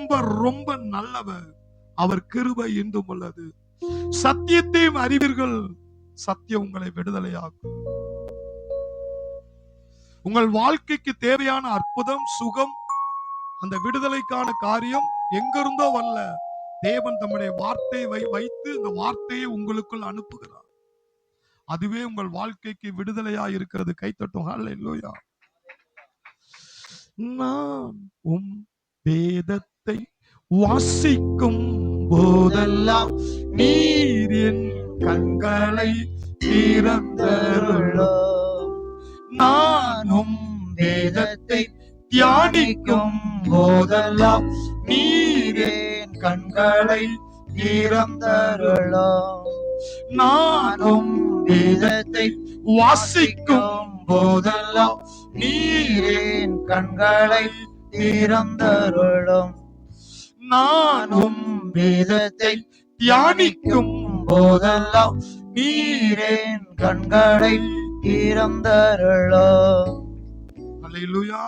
ரொம்ப ரொம்ப நல்லவர், அவர் கிருபை இன்றும் உள்ளது. சத்தியத்தையும் அறிவீர்கள், சத்தியம் உங்களை விடுதலையாக்கும். உங்கள் வாழ்க்கைக்கு தேவையான அற்புதம், சுகம், அந்த விடுதலைக்கான காரியம் எங்கிருந்தோ வரல, தேவன் தம்முடைய வார்த்தையை வைத்து இந்த வார்த்தையை உங்களுக்குள் அனுப்புகிறார். அதுவே உங்கள் வாழ்க்கைக்கு விடுதலையா இருக்கிறது. கைத்தட்டும். ஹல்லேலூயா. நான் உம் வேதத்தை வாசிக்கும் போதெல்லாம் நீர் என் கண்களை திறந்தருளும். நானும் வேதத்தை தியானிக்கும் போதெல்லாம் நீர் என் கண்களை திறந்தருளும். நானும் வேதத்தை வாசிக்கும் போதெல்லாம் நீர் என் கண்களை திறந்தருளும். நானும் வேதத்தை தியானிக்கும் போதெல்லாம் நீர் என் கண்களை திறந்தருளும். அல்லேலூயா.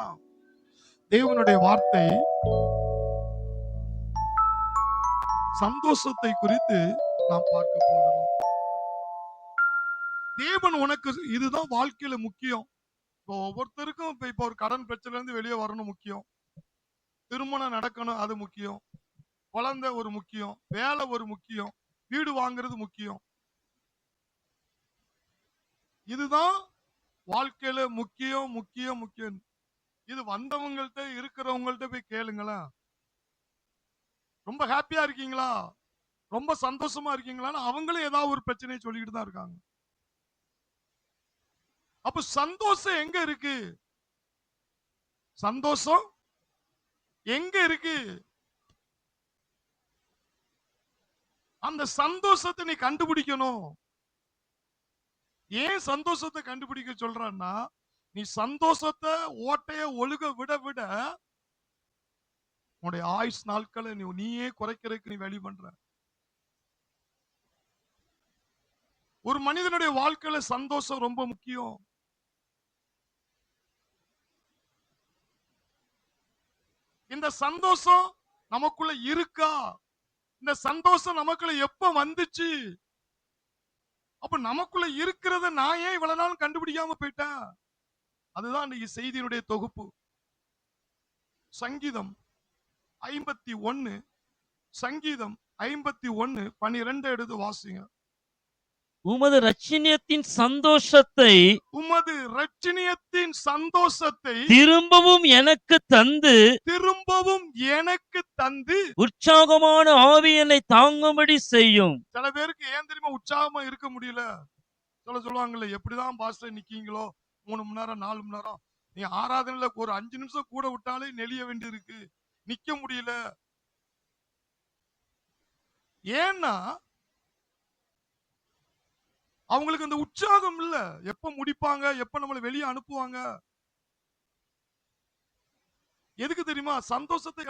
தேவனுடைய வார்த்தை சந்தோஷத்தை குறித்து நாம் பார்க்க போகிறோம். தேவன் உனக்கு இதுதான் வாழ்க்கையில முக்கியம். இப்போ ஒவ்வொருத்தருக்கும் இப்ப ஒரு கடன் பிரச்சனை இருந்து வெளியே வரணும் முக்கியம், திருமணம் நடக்கணும் அது முக்கியம், குழந்தை ஒரு முக்கியம், வேலை ஒரு முக்கியம், வீடு வாங்குறது முக்கியம். இதுதான் வாழ்க்கையில முக்கியம் முக்கியம் முக்கியம். இது வந்தவங்கள்ட்ட இருக்கிறவங்கள்ட்ட போய் கேளுங்களேன். ரொம்ப ஹாப்பியா இருக்கீங்களா, ரொம்ப சந்தோஷமா இருக்கீங்களான்னு அவங்களும் ஏதாவது ஒரு பிரச்சனையை சொல்லிக்கிட்டு தான் இருக்காங்க. அப்ப சந்தோஷம் எங்க இருக்கு? சந்தோஷம் எங்க இருக்கு? அந்த சந்தோஷத்தை நீ கண்டுபிடிக்கணும். ஏன் சந்தோஷத்தை கண்டுபிடிக்க சொல்றான்னா, நீ சந்தோஷத்தை ஓட்டைய ஒழுக விட விட உன்னுடைய ஆயுஷ் நாட்களை நீயே குறைக்கிறதுக்கு நீ வழி பண்ற. ஒரு மனிதனுடைய வாழ்க்கையில சந்தோஷம் ரொம்ப முக்கியம். இந்த சந்தோஷம் நமக்குள்ள இருக்கா? இந்த சந்தோஷம் நமக்குள்ள எப்ப வந்துச்சு? அப்ப நமக்குள்ள இருக்கிறத நான் ஏன் இவ்வளவு நாள் கண்டுபிடிக்காம போயிட்டேன்? அதுதான் இன்னைக்கு செய்தியினுடைய தொகுப்பு. சங்கீதம் 51, சங்கீதம் 51:12 எடுத்து வாசிங்க. உமது இரட்சணியத்தின் சந்தோஷத்தை திரும்பவும் எனக்கு தந்து உற்சாகமான ஆவி என்னை தாங்கும்படி செய்யும். சில பேருக்கு ஏன் தெரியுமா உற்சாகமா இருக்க முடியல? சொல்லுவாங்கல்ல, எப்படிதான் பாஸ்டர் நிக்கீங்களோ 3 மணி நேரம் 4 மணி நேரம், நீ ஆராதனையில ஒரு 5 நிமிஷம் கூட விட்டாலே நெளிய வேண்டி இருக்கு, நிக்க முடியல. ஏன்னா அவங்களுக்கு அந்த உற்சாகம் இல்ல. எப்ப முடிப்பாங்க, எப்ப நம்மளை வெளியே அனுப்புவாங்க? எதுக்கு தெரியுமா? சந்தோஷத்தை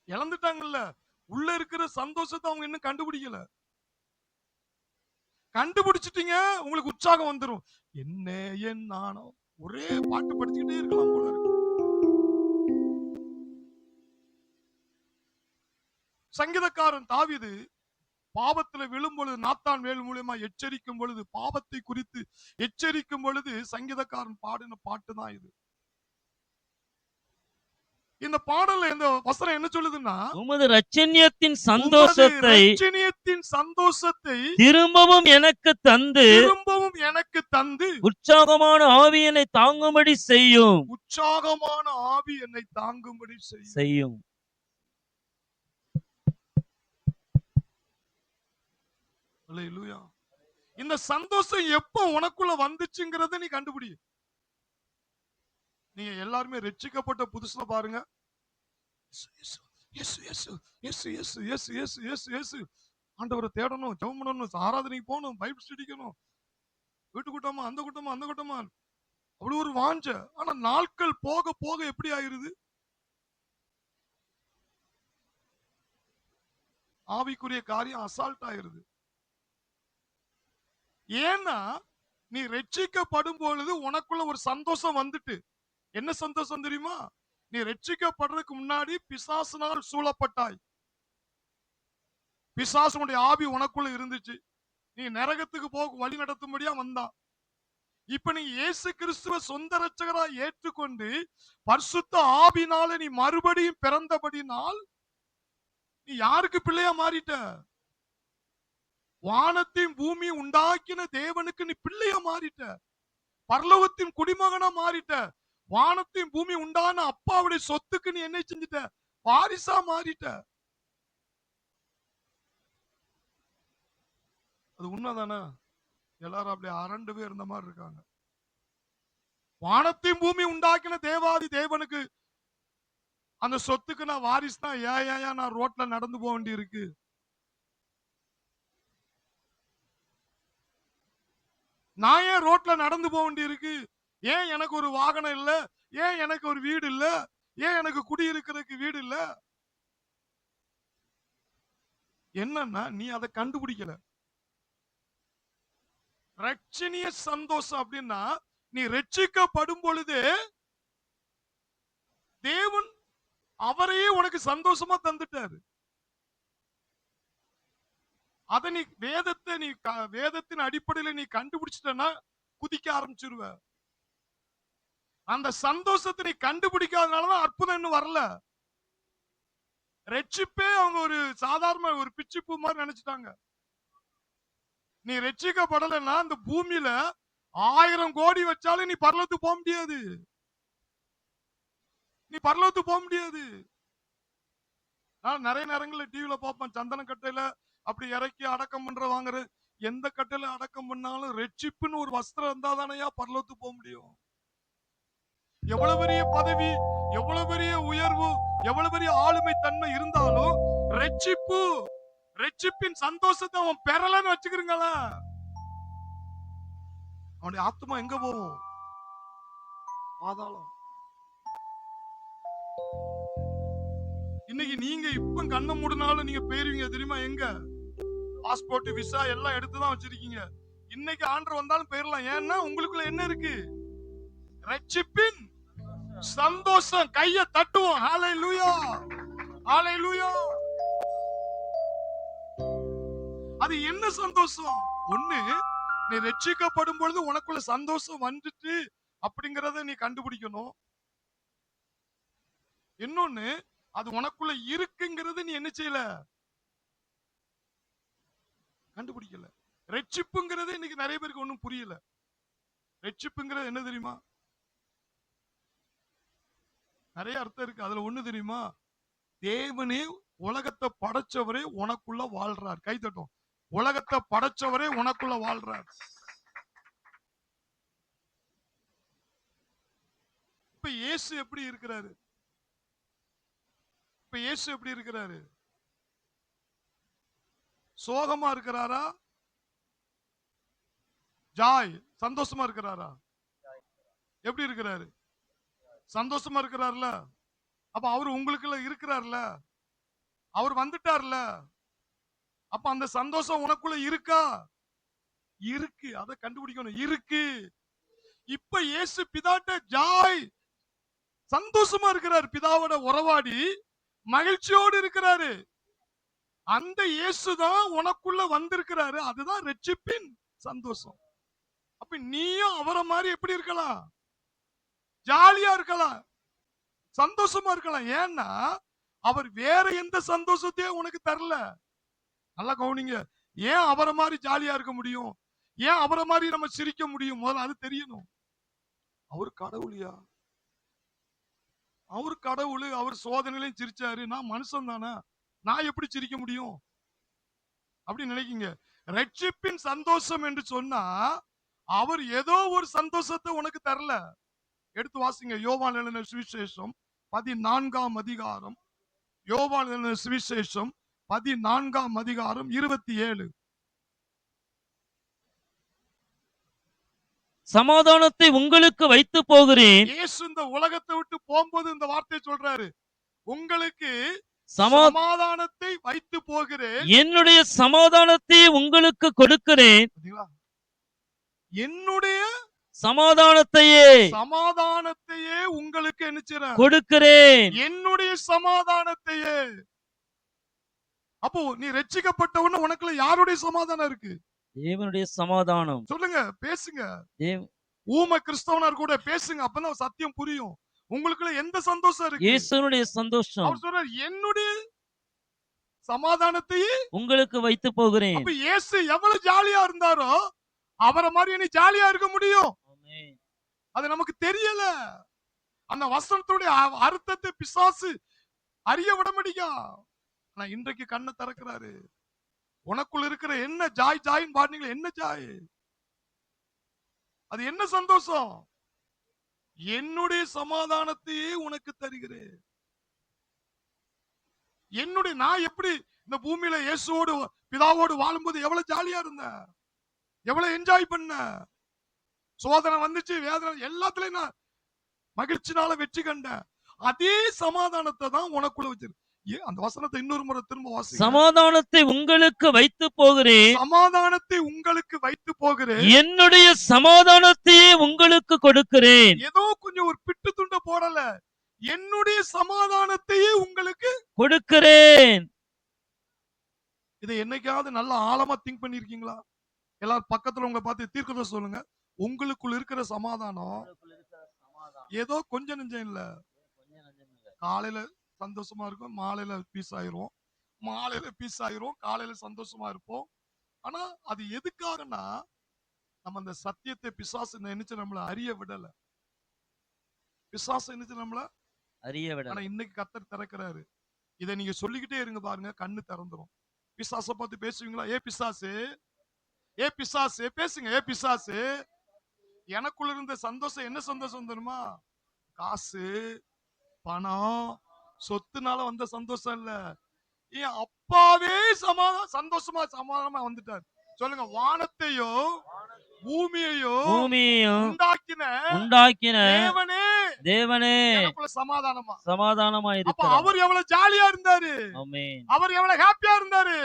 இழந்துட்டாங்கல்ல. உள்ள இருக்கிற சந்தோஷத்தை அவங்க இன்னும் கண்டுபிடிக்கல. கண்டுபிடிச்சிட்டீங்க, உங்களுக்கு உற்சாகம் வந்துடும். என்ன என் நானோ ஒரே பாட்டு படிச்சுக்கிட்டே இருக்கலாம் போல இருக்கு. சங்கீதக்காரன் தாவீது பாவத்துல விழும் பொழுது நாத்தான் வேல் மூலமா எச்சரிக்கும் பொழுது, பாவத்தை குறித்து எச்சரிக்கும் பொழுது சங்கீதக்காரன் பாடின பாட்டு தான் இது. இந்த பாடல்ல இந்த வசனம் என்ன சொல்லுதுன்னா, உமது இரட்சணியத்தின் சந்தோஷத்தை திரும்பவும் எனக்கு தந்து உற்சாகமான ஆவி என்னை தாங்கும்படி செய்யும். உற்சாகமான ஆவி என்னை தாங்கும்படி செய்யும். அல்லேலூயா. இந்த சந்தோஷம் எப்ப உனக்குள்ள வந்துச்சுங்கிறத நீ கண்டுபிடி. நீங்க எல்லாருமே ரட்சிக்கப்பட்ட புதுசுல பாருங்க, ஆண்டவரை தேடணும், ஜெபம் பண்ணணும், ஆராதனைக்கு போகணும், பைபிள் ஸ்டடிக்கணும், வீட்டு கூட்டமா அந்த கூட்டமா அந்த கூட்டமா, அவ்வளவு ஒரு வாஞ்ச. ஆனா நாட்கள் போக போக எப்படி ஆயிருது? ஆவிக்குரிய காரியம் அசால்ட் ஆயிருது. ஏன்னா நீ ரட்சிக்கப்படும் பொழுது உனக்குள்ள ஒரு சந்தோஷம் வந்துட்டு, என்ன சந்தோஷம் தெரியுமா? நீ ரட்சிக்கப்படுறதுக்கு முன்னாடி பிசாசினால் சூழப்பட்டாய். பிசாசுடைய ஆவி உனக்குள்ள இருந்துச்சு. நீ நரகத்துக்கு போக வழி நடத்தும்படியா வந்தான். இப்ப நீ இயேசு கிறிஸ்துவ சொந்த ரட்சகரா ஏற்றுக்கொண்டு பரிசுத்த ஆவினால நீ மறுபடியும் பிறந்தபடினால் நீ யாருக்கு பிள்ளையா மாறிட்ட? வானத்தையும் பூமியும் உண்டாக்கின தேவனுக்கு நீ பிள்ளையா மாறிட்ட. பரலோகத்தின் குடிமகனா மாறிட்ட. வானத்தையும் பூமி உண்டான அப்பாவுடைய சொத்துக்கு நீ என்ன செஞ்சிட்ட? வாரிசா மாறிட்ட. அது உண்மைதானே? எல்லாரும் அப்படியே அரண்டு பேர் இருந்த மாதிரி இருக்காங்க. வானத்தையும் பூமி உண்டாக்கின தேவாதி தேவனுக்கு அந்த சொத்துக்கு நான் வாரிசு தான். ஏன் நான் ரோட்ல நடந்து போக வேண்டி இருக்கு? நான் ஏன் ரோட்ல நடந்து போக வேண்டி இருக்கு? ஏன் எனக்கு ஒரு வாகனம் இல்ல? ஏன் எனக்கு ஒரு வீடு இல்ல? ஏன் எனக்கு குடியிருக்கிறதுக்கு வீடு இல்ல? என்னன்னா நீ அதை கண்டுபிடிக்கல. ரட்சணிய சந்தோஷம் அப்படின்னா நீ ரட்சிக்கப்படும் பொழுது தேவன் அவரையே உனக்கு சந்தோஷமா தந்துட்டாரு. அதை நீ வேதத்தின் அடிப்படையில் நீ கண்டுபிடிச்சிட்டனா குதிக்க ஆரம்பிச்சிருவ. அந்த சந்தோஷத்தை நீ கண்டுபிடிக்காதனாலதான் அற்புதம் இன்னும் வரல. ரட்சிப்பே அவங்க ஒரு சாதாரண ஒரு பிச்சுப்பூ மாதிரி நினைச்சிட்டாங்க. நீ ரட்சிக்கப்படலைன்னா அந்த பூமியில 1000 கோடி வச்சாலும் நீ பரலோகத்துக்கு போக முடியாது. நீ பரலோகத்துக்கு போக முடியாது. நான் நிறைய நேரங்கள்ல டிவில பார்ப்பேன், சந்தன கட்டையில அப்படி இறக்கி அடக்கம் பண்ற வாங்குற. எந்த கட்டையில அடக்கம் பண்ணாலும் ரட்சிப்புன்னு ஒரு வஸ்திரம் இருந்தா தானையா பரலோகத்துக்கு போக முடியும். எவ்வளவு பெரிய பதவி, எவ்வளவு பெரிய உயர்வு, எவ்வளவு பெரிய ஆளுமை தன்மை இருந்தாலும் ரட்சிப்பின் சந்தோஷத்தை அவன் பெறலன்னு வச்சுக்கிறீங்களா, அவனுடைய ஆத்மா எங்க போகும்? பாதாளம். இன்னைக்கு நீங்க இப்ப கண்ண மூடினாலும் நீங்க போயிருவீங்க தெரியுமா? எங்க பாஸ்போர்ட் விசா எல்லாம் எடுத்துதான் வச்சிருக்கீங்க. இன்னைக்கு ஆண்டவர் வந்தாலும் போயிடலாம். ஏன்னா உங்களுக்குள்ள என்ன இருக்கு? ரட்சிப்பின் சந்தோஷம். கைய தட்டுவோம். ஹல்லேலூயா, ஹல்லேலூயா. அது என்ன சந்தோஷம்? ஒண்ணு, நீ ரட்சிக்கப்படும் பொழுது உனக்குள்ள சந்தோஷம் வந்துட்டு அப்படிங்கறத நீ கண்டுபிடிக்கணும். இன்னொன்னு, அது உனக்குள்ள இருக்குங்கிறது நீ என்ன செய்யல? கண்டுபிடிக்கல. ரட்சிப்புங்கிறது இன்னைக்கு நிறைய பேருக்கு ஒண்ணும் புரியல. ரட்சிப்புங்கிறது என்ன தெரியுமா? நிறைய அர்த்தம் இருக்கு. அதுல ஒண்ணு தெரியுமா? தேவனே உலகத்தை படைச்சவரே உனக்குள்ள வாழ்றார். கை தட்டும். உலகத்தை படைச்சவரே உனக்குள்ள வாழ்றார். இப்ப இயேசு எப்படி இருக்கிறாரு? இப்ப இயேசு எப்படி இருக்கிறாரு? சோகமா இருக்கிறாரா? ஜாய் சந்தோஷமா இருக்கிறாரா? எப்படி இருக்கிறாரு? சந்தோஷமா இருக்கிறார்ல. அப்ப அவர் உங்களுக்குள்ள இருக்கிறார்ல, அவர் வந்துட்டார்ல. அப்ப அந்த சந்தோஷம் உனக்குள்ள இருக்கா? இருக்கு. அதை கண்டுபிடிக்கணும். இருக்கு. இப்ப இயேசு பிதாட்ட ஜாய் சந்தோஷமா இருக்கிறார். பிதாவோட உறவாடி மகிழ்ச்சியோடு இருக்கிறாரு. அந்த இயேசுதான் உனக்குள்ள வந்திருக்கிறாரு. அதுதான் ரட்சிப்பின் சந்தோஷம். அப்ப நீயும் அவரை மாதிரி எப்படி இருக்கலாம்? ஜாலியா இருக்கலாம், சந்தோஷமா இருக்கலாம். ஏன்னா அவர் வேற எந்த சந்தோஷத்தையும் உனக்கு தரல. நல்லா கவனிங்க. ஏன் அவரை மாதிரி ஜாலியா இருக்க முடியும்? ஏன் அவரை மாதிரி நம்ம சிரிக்க முடியும்? முதல்ல அது தெரியணும். அவர் கடவுளியா? அவர் கடவுள். அவர் சோதனையிலையும் சிரிச்சாரு. நான் மனுஷன் தானே, நான் எப்படி சிரிக்க முடியும் அப்படி நினைக்கீங்க. ரட்சிப்பின் சந்தோஷம் என்று சொன்னா அவர் ஏதோ ஒரு சந்தோஷத்தை உனக்கு தரல. எடுத்து வாசிங்க. யோவான் எழுதின சுவிசேஷம் 14ஆம் அதிகாரம். யோவான் எழுதின சுவிசேஷம் 14ஆம் அதிகாரம் 27. சமாதானத்தை உங்களுக்கு வைத்து போகிறேன். இயேசு இந்த உலகத்தை விட்டு போகும்போது இந்த வார்த்தையை சொல்றாரு, உங்களுக்கு சமாதானத்தை வைத்து போகிறேன், என்னுடைய சமாதானத்தை உங்களுக்கு கொடுக்கிறேன். என்னுடைய சமாதானத்தையே சமாதானத்தையே உங்களுக்கு என்ன செய்றேன்? கொடுக்கிறேன். என்னுடைய சமாதானத்தையே. அப்போ நீ ரட்சிக்கப்பட்ட உடனே உனக்குள்ள யாருடைய சமாதானம் இருக்கு? தேவனுடைய சமாதானம். சொல்லுங்க, பேசுங்க. தேவ- ஊமை கிறிஸ்தவனர் கூட பேசுங்க, அப்பதான் சத்தியம் புரியும். உங்களுக்குள்ள எந்த சந்தோஷம் இருக்கு? இயேசுனுடைய சந்தோஷம் அவர் சொல்றார், என்னுடைய சமாதானத்தையே. உங்களுக்கு வைத்து போகிறேன். அப்ப இயேசு எவ்வளவு ஜாலியா இருந்தாரோ அவரை மாதிரி நீ ஜாலியா இருக்க முடியும். ஆமென். அது நமக்கு தெரியல. அந்த வசனத்துடைய அர்த்தத்தை பிசாசு அறிய விட முடியா. ஆனா இன்றைக்கு கண்ணை திறக்கிறாரு. உனக்குள்ள இருக்கிற என்ன ஜாய் ஜாயின்னு பாடுனீங்களே, என்ன ஜாய்? அது என்ன சந்தோஷம்? என்னுடைய சமாதானத்தையே உனக்கு தருகிறேன். என்னுடைய நான் எப்படி இந்த பூமியில இயேசுவோடு பிதாவோடு வாழும்போது எவ்வளவு ஜாலியா இருந்தேன், எவ்வளவு என்ஜாய் பண்ண. சோதனை வந்துச்சு, வேதனை, எல்லாத்துலயும் நான் மகிழ்ச்சினால வெற்றி கண்டேன். அதே சமாதானத்தை தான் உனக்குள்ள வச்சிரு. அந்த வசனத்தை இன்னொரு முறை திரும்ப வாசிங்க. சமாதானத்தை உங்களுக்கு வைத்து போகிறேன். சமாதானத்தை உங்களுக்கு வைத்து போகிறேன். என்னுடைய சமாதானத்தையே உங்களுக்கு கொடுக்கிறேன். ஏதோ கொஞ்சம் ஒரு பிட்டு துண்ட போடல, என்னுடைய சமாதானத்தையே உங்களுக்கு கொடுக்கிறேன். இதை என்னைக்காவது நல்ல ஆழமா திங்க் பண்ணிருக்கீங்களா? எல்லாரும் பக்கத்துல உங்களை பார்த்து தீர்க்கதரிசனம் சொல்லுங்க. உங்களுக்குள் இருக்கிற சமாதானம் ஏதோ கொஞ்சம் நெஞ்சம் இல்ல. காலையில சந்தோஷமா இருக்கும், மாலையில பீஸ் ஆயிரும், மாலையில பீஸ் ஆயிரும், காலையில சந்தோஷமா இருப்போம். ஆனா அது எதுக்காகனா நம்ம அந்த சத்தியத்தை பிசாசு நினைச்சு நம்மள அறிய விடல. பிசாசு நினைச்சு நம்மள அறிய விட. ஆனா இன்னைக்கு கர்த்தர் திறக்கிறாரு. இதை நீங்க சொல்லிக்கிட்டே இருங்க, பாருங்க கண்ணு திறந்துரும். பிசாசை பார்த்து பேசுவீங்களா? ஏ பிசாசு, ஏ பிசாசு, பேசுங்க. ஏ பிசாசு, எனக்குள்ள இருந்த சந்தோஷம் என்ன சந்தோஷம் தெரியுமா? காசு, பணம், சொத்துனால வந்த சந்தோஷம் இல்ல. என் அப்பாவே சந்தோஷமா சமாதானமா வந்துட்டார். சொல்லுங்க, வானத்தையும் பூமியையும் உண்டாக்கின தேவனே எனக்குள்ள சமாதானமா சமாதானமா அப்ப இருக்கிறார். அவர் எவ்வளவு ஜாலியா இருந்தாரு, ஆமென். அவர் எவ்வளவு ஹாப்பியா இருந்தாரு.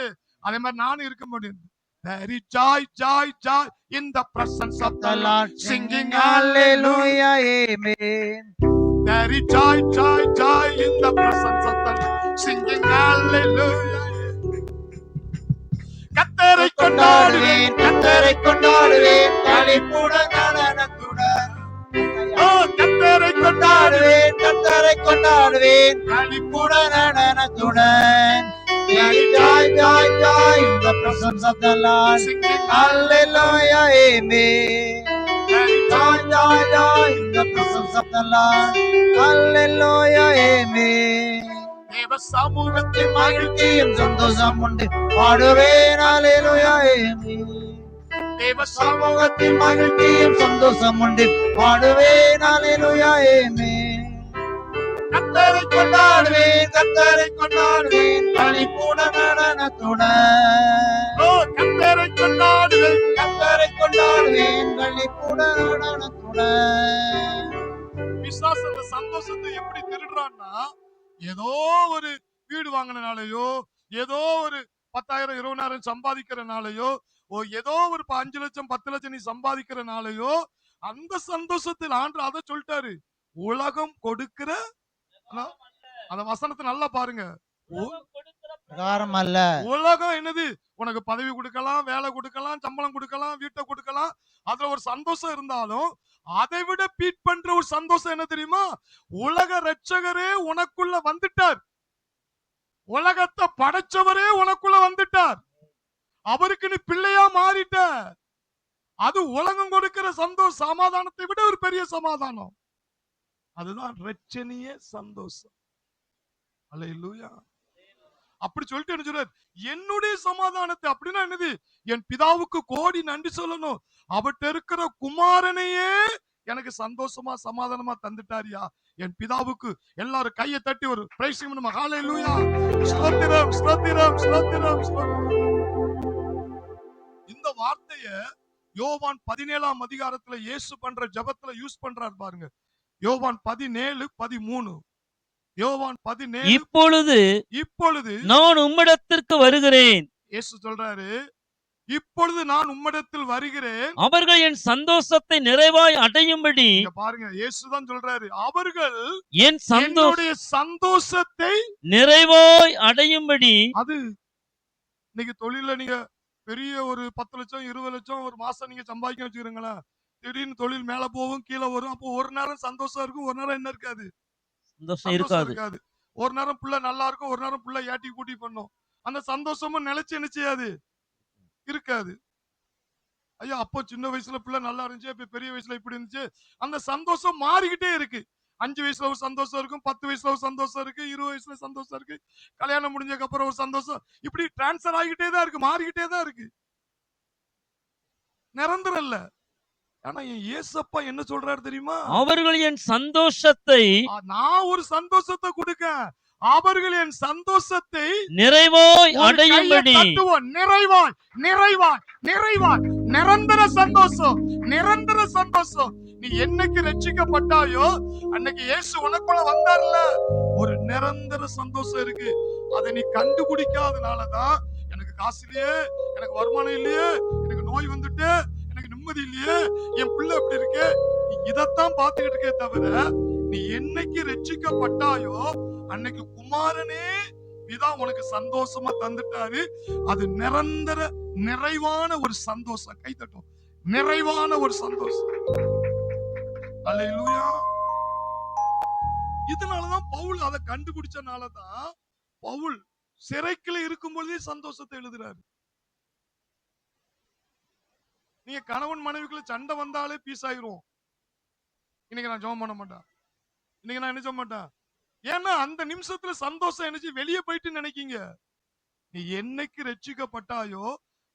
அதே மாதிரி நானும் இருக்க முடியும். There is joy, joy, joy in the presence of the Lord, singing hallelujah, amen. There is joy, joy, joy in the presence of the Lord, singing hallelujah, amen. கர்த்தரை கொண்டாடுவேன், கர்த்தரை கொண்டாடுவேன், களிப்புடன் நடனத்துடன். ஓ கர்த்தரை கொண்டாடுவேன், கர்த்தரை கொண்டாடுவேன், களிப்புடன் நடனத்துடன். Joy, joy, joy in the presence of the Lord, singing hallelujah, amen. Joy, joy, joy in the presence of the Lord, hallelujah, amen. தேவ சமூகத்தில் மகிழ்ச்சியும் சந்தோஷம் உண்டு, பாடுவேன் ஹalleluya, ஆமென். தேவ சமூகத்தில் மகிழ்ச்சியும் சந்தோஷம் உண்டு, பாடுவேன் ஹalleluya, ஆமென். கர்த்தரை கொண்டாடுவேன், கர்த்தரை கொண்டாடுவேன், களிப்புடன் நடனத்துடன். ஓ கர்த்தரை கொண்டாடுவேன், கர்த்தரை கொண்டாடுவேன், களிப்புடன் நடனத்துடன். பிசாசு அந்த சந்தோஷத்தை எப்படி திருடுறான்னா, ஏதோ ஒரு வீடு வாங்கினாலேயோ, ஏதோ ஒரு 10,000 20,000 சம்பாதிக்கிறனாலேயோ, ஏதோ ஒரு 5 லட்சம் 10 லட்சம் நீ சம்பாதிக்கிறனாலேயோ, அந்த சந்தோஷத்தில் ஆண்டவர் அதை சொல்லிட்டாரு, உலகம் கொடுக்கிற. அந்த வசனத்தை நல்லா பாருங்க. உலகம் என்னது? உனக்கு பதவி கொடுக்கலாம், வேலை கொடுக்கலாம், சம்பளம் கொடுக்கலாம், வீட்டை கொடுக்கலாம், அதுல ஒரு சந்தோஷம் இருந்தாலும் அதை விட பீட் பண்ற ஒரு சந்தோஷம் என்ன தெரியுமா? உலக ரட்சகரே உனக்குள்ள வந்துட்டார், உலகத்தை படைச்சவரே உனக்குள்ள வந்துட்டார், அவருக்கு நீ பிள்ளையா மாறிட்ட. அது உலகம் கொடுக்கிற சந்தோஷம், சமாதானத்தை விட ஒரு பெரிய சமாதானம். அதுதான் ரட்சணிய சந்தோஷம். அல்லேலூயா. அப்படி சொல்லிட்டு என்ன சொல்றார்? என்னுடைய சமாதானத்தை. அப்படின்னா என்னது? என் பிதாவுக்கு கோடி நன்றி சொல்லணும், அவர்கிட்ட இருக்கிற குமாரனையே எனக்கு சந்தோஷமா சமாதானமா தந்துட்டாரியா. என் பிதாவுக்கு எல்லாரும் கையை தட்டி ஒரு பிரைஸ் பண்ணுமா, ஹalleluya, ஸ்தோத்திரம் ஸ்தோத்திரம் ஸ்தோத்திரம் ஸ்தோத்திரம். இந்த வார்த்தைய யோவான் 17ஆம் அதிகாரத்துல இயேசு பண்ற ஜெபத்துல யூஸ் பண்றார் பாருங்க. யோவான் 17:13. யோவான் 17. இப்பொழுது நான் உம்மிடத்திற்கு வருகிறேன். இயேசு சொல்றாரு, இப்பொழுது நான் உம்மிடத்தில் வருகிறேன். அவர்கள் என் சந்தோஷத்தை நிறைவாய் அடையும்படி இங்க பாருங்க, இயேசுதான் சொல்றாரு, அவர்கள் என் என்னுடைய சந்தோஷத்தை. நிறைவாய் அடையும்படி. அது இன்னைக்கு தொழில நீங்க பெரிய ஒரு 10 லட்சம் 20 லட்சம் ஒரு மாசம் நீங்க சம்பாதிக்க வச்சுக்கிறீங்களா, திடீர்னு தொழில் மேல போகும் கீழே வரும். அப்போ ஒரு நேரம் சந்தோஷம் இருக்கும், ஒரு நேரம் என்ன இருக்காது, சந்தோஷம் சந்தோஷம் இருக்காது. இருக்காது. ஒரு நேரம் புள்ள நல்லா இருக்கும், ஒரு நேரம் புள்ள ஏட்டி கூட்டி பண்ணும். அந்த சந்தோஷமும் நிலைச்சு என்ன செய்யாது, இருக்காது. ஐயா அப்போ சின்ன வயசுல பிள்ளை நல்லா இருந்துச்சு, இப்ப பெரிய வயசுல இப்படி இருந்துச்சு. அந்த சந்தோஷம் மாறிக்கிட்டே இருக்கு. 5 வயசுல ஒரு சந்தோஷம் இருக்கும், 10 வயசுல ஒரு சந்தோஷம் இருக்கு, 20 வயசுல சந்தோஷம் இருக்கு, கல்யாணம் முடிஞ்சதுக்கு அப்புறம் ஒரு சந்தோஷம். இப்படி டிரான்ஸ்ஃபர் ஆகிட்டே தான் இருக்கு, மாறிக்கிட்டே தான் இருக்கு. நிரந்தரம் இல்ல. ஆனா என் இயேசப்பா என்ன சொல்றாரு தெரியுமா, அவர்கள் என் சந்தோஷத்தை நான் ஒரு சந்தோஷத்தை கொடுக்க, அவர்கள் என் சந்தோஷத்தை நிறைவாய் ஒரு கையை அடையும்படி. தட்டுவோம். நிறைவாய் நிறைவாய் நிறைவாய், நிரந்தர சந்தோஷம், நிரந்தர சந்தோஷம். நீ என்னைக்கு ரட்சிக்கப்பட்டாயோ அன்னைக்கு இயேசு உனக்குள்ள வந்தார்ல, ஒரு நிரந்தர சந்தோஷம் இருக்கு. அதை நீ கண்டுபிடிக்காதனாலதான் எனக்கு காசு இல்லையே, எனக்கு வருமானம் இல்லையே, எனக்கு நோய் வந்துட்டு, எனக்கு நிம்மதி இல்லையே, என் பிள்ளை எப்படி இருக்கு, நீ இதைத்தான் பார்த்துக்கிட்டு இருக்கே தவிர, நீ என்னைக்கு ரட்சிக்கப்பட்டாயோ அன்னைக்கு குமாரனே பிதா உனக்கு சந்தோஷமா தந்துட்டாரு. அது நிரந்தர நிறைவான ஒரு சந்தோஷம். கை தட்டும், நிறைவான ஒரு சந்தோஷம். அல்லேலூயா. இதனாலதான் பவுல் அதை கண்டுபிடிச்சனாலதான் பவுல் சிறைக்குள்ள இருக்கும் பொழுதே சந்தோஷத்தை எழுதுறாரு. நீங்க கணவன் மனைவிக்குள்ள சண்டை வந்தாலே பீஸ் ஆயிரும். இன்னைக்கு நான் ஜெபம் பண்ண மாட்டேன், இன்னைக்கு நான் என்ன செய்ய மாட்டேன். ஏன்னா அந்த நிமிஷத்துல சந்தோஷம் என்னச்சு வெளியே போயிட்டு நினைக்கீங்க. நீ என்னைக்கு ரட்சிக்கப்பட்டாயோ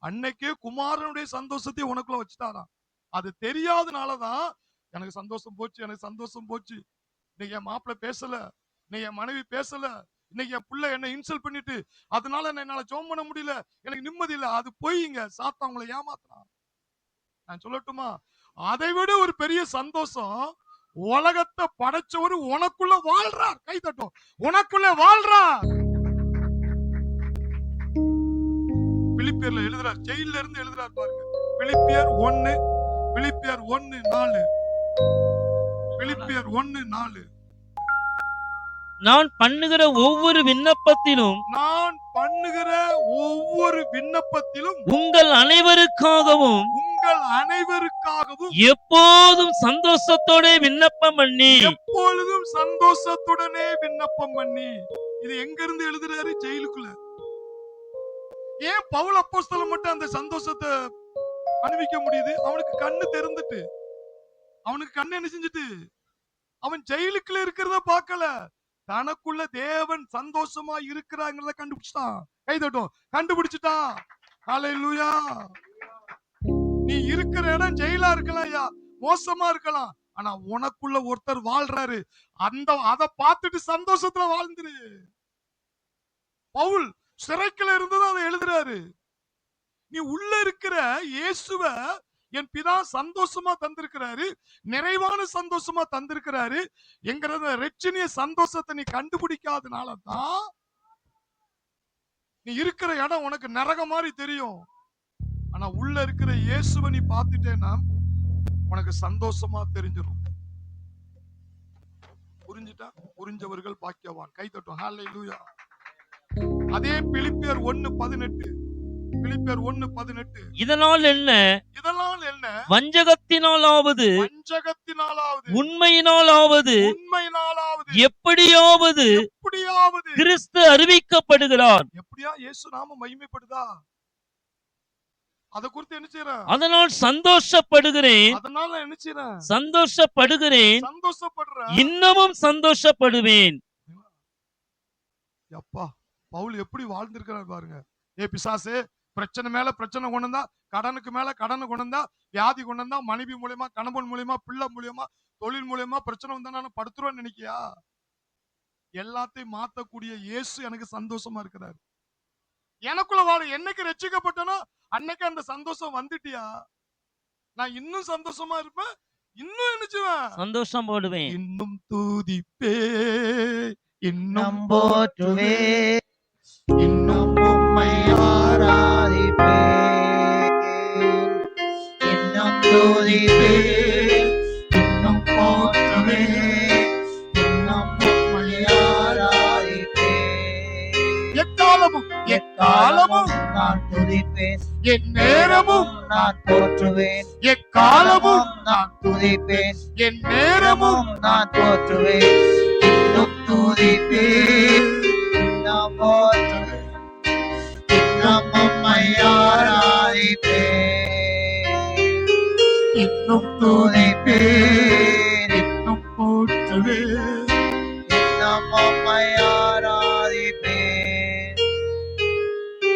அன்னைக்கே குமாரனுடைய சந்தோஷத்தை உனக்குள்ள வச்சுட்டாராம். அது தெரியாதனாலதான் எனக்கு சந்தோஷம் போச்சு, எனக்கு சந்தோஷம் போச்சு, இன்னைக்கு என் மாப்பிள்ளை பேசல, இன்னைக்கு என் மனைவி பேசல, இன்னைக்கு என் பிள்ளை என்ன இன்சல்ட் பண்ணிட்டு அதனால என்னால ஜெபம் பண்ண முடியல, எனக்கு நிம்மதி இல்ல. அது போயிங்க, சாத்தான் உங்களை ஏமாத்துறான். நான் சொல்லட்டுமா, அதை விட ஒரு பெரிய சந்தோஷம், உலகத்தை படைச்சவரு உனக்குள்ள வாழ்றார். கை தட்டும், உனக்குள்ள வாழ்றார். பிலிப்பியர்ல எழுதுறார், ஜெயில இருந்து எழுதுறார் பாருங்க. பிலிப்பியர் 1 பிலிப்பியர் 1:4 பிலிப்பியர் 1:4 நான் பண்ணுகிற ஒவ்வொரு விண்ணப்பத்திலும் உங்கள் அனைவருக்காகவும் எப்போதும் சந்தோஷத்தோட விண்ணப்பம் பண்ணி. இது எங்க இருந்து எழுதுறாரு, ஜெயிலுக்குள்ள. ஏன் பவுல் அப்போஸ்தலன் மட்டும் அந்த சந்தோஷத்தை அனுபவிக்க முடியுது? அவனுக்கு கண்ணு தெரிந்துட்டு, அவனுக்கு கண்ணு என்ன செஞ்சுட்டு, அவன் ஜெயிலுக்குள்ள இருக்கிறத பார்க்கல, தனக்குள்ள தேவன் சந்தோஷமா இருக்கிறாங்கிறத கண்டுபிடிச்சிட்டான். கை தட்டும், கண்டுபிடிச்சிட்டான். ஹல்லேலூயா. நீ இருக்கிற இடம் ஜெயிலா இருக்கலாம் ஐயா, மோசமா இருக்கலாம், ஆனா உனக்குள்ள ஒருத்தர் வாழ்றாரு. அதை பார்த்துட்டு சந்தோஷத்துல வாழ்ந்துரு. பவுல் சிறைக்குள்ள இருந்தது அதை எழுதுறாரு. நீ உள்ள இருக்கிற இயேசுவ என் பிதா சந்தோஷமா தந்திருக்கிறாரு, நிறைவான சந்தோஷமா தந்திருக்கிறாரு என்கிறத ரட்சணிய சந்தோஷத்தை நீ கண்டுபிடிக்காதனாலதான் நீ இருக்கிற இடம் உனக்கு நரக மாதிரி தெரியும். ஆனா உள்ள இருக்கிற இயேசுவை நீ பார்த்துட்டேன்னா உனக்கு சந்தோஷமா தெரிஞ்சிடும். புரிஞ்சுட்டா? புரிஞ்சவர்கள் பாக்கியவான். கை தட்டும். ஹல்லேலூயா. அதே பிலிப்பியர் 1:18 பிலிப்பியர் 1:18 இதனால் என்ன வஞ்சகத்தினாலாவது உண்மையினாலாவது எப்படியாவது கிறிஸ்து அறிவிக்கப்படுகிறார். எப்படியா இயேசு நாம மகிமைப்படுதா, அத குறித்து என்ன செய்றேன், அதனால் சந்தோஷப்படுகிறேன், அதனால என்ன செய்றேன், சந்தோஷப்படுகிறேன், இன்னமும் சந்தோஷப்படுவேன். அப்பா பவுல் எப்படி வாழ்ந்திருக்கிறார் பாருங்க. ஏ பிசாசு, பிரச்சனை மேல பிரச்சனை கொண்டு வந்தா, கடனுக்கு மேல கடனை கொண்டு வந்தா, வியாதி கொண்டு வந்தா, மனைவி மூலியமா, கணவன் மூலியமா, பிள்ளை மூலியமா, தொழில் மூலியமா பிரச்சனை வந்தா நான் படுத்துருவேன்னு நினைக்கியா? எல்லாத்தையும் மாத்தக்கூடிய இயேசு எனக்கு சந்தோஷமா இருக்கிறார். எனக்குள்ள வாழ என்னைக்கு ரட்சிக்கப்பட்டனோ அன்னைக்கு அந்த சந்தோஷம் வந்துட்டியா, நான் இன்னும் சந்தோஷமா இருப்பேன், இன்னும் நினைச்சுவேன், சந்தோஷம் போடுவேன், இன்னும் தூதிப்பே, இன்னும் போற்றுவே, இன்னும் உம்மை ஆராதிப்பே. துதிப்பேன், இன்னும் போற்றுவேன், இன்னும் உம்மை ஆராதிப்பேன். எக்காலமும் எக்காலமும் நான் துதிப்பேன், என் நேரமும் நான் போற்றுவேன், எக்காலமும் நான் துதிப்பேன், என் நேரமும் நான் போற்றுவேன், இன்னும் துதிப்பேன், இன்னும் போற்றுவேன், இன்னும் உம்மை ஆராதிப்பேன். இன்னும் துதிப்பேன், இன்னும் போற்றுவேன். இன்னும் உம்மை ஆராதிப்பேன்.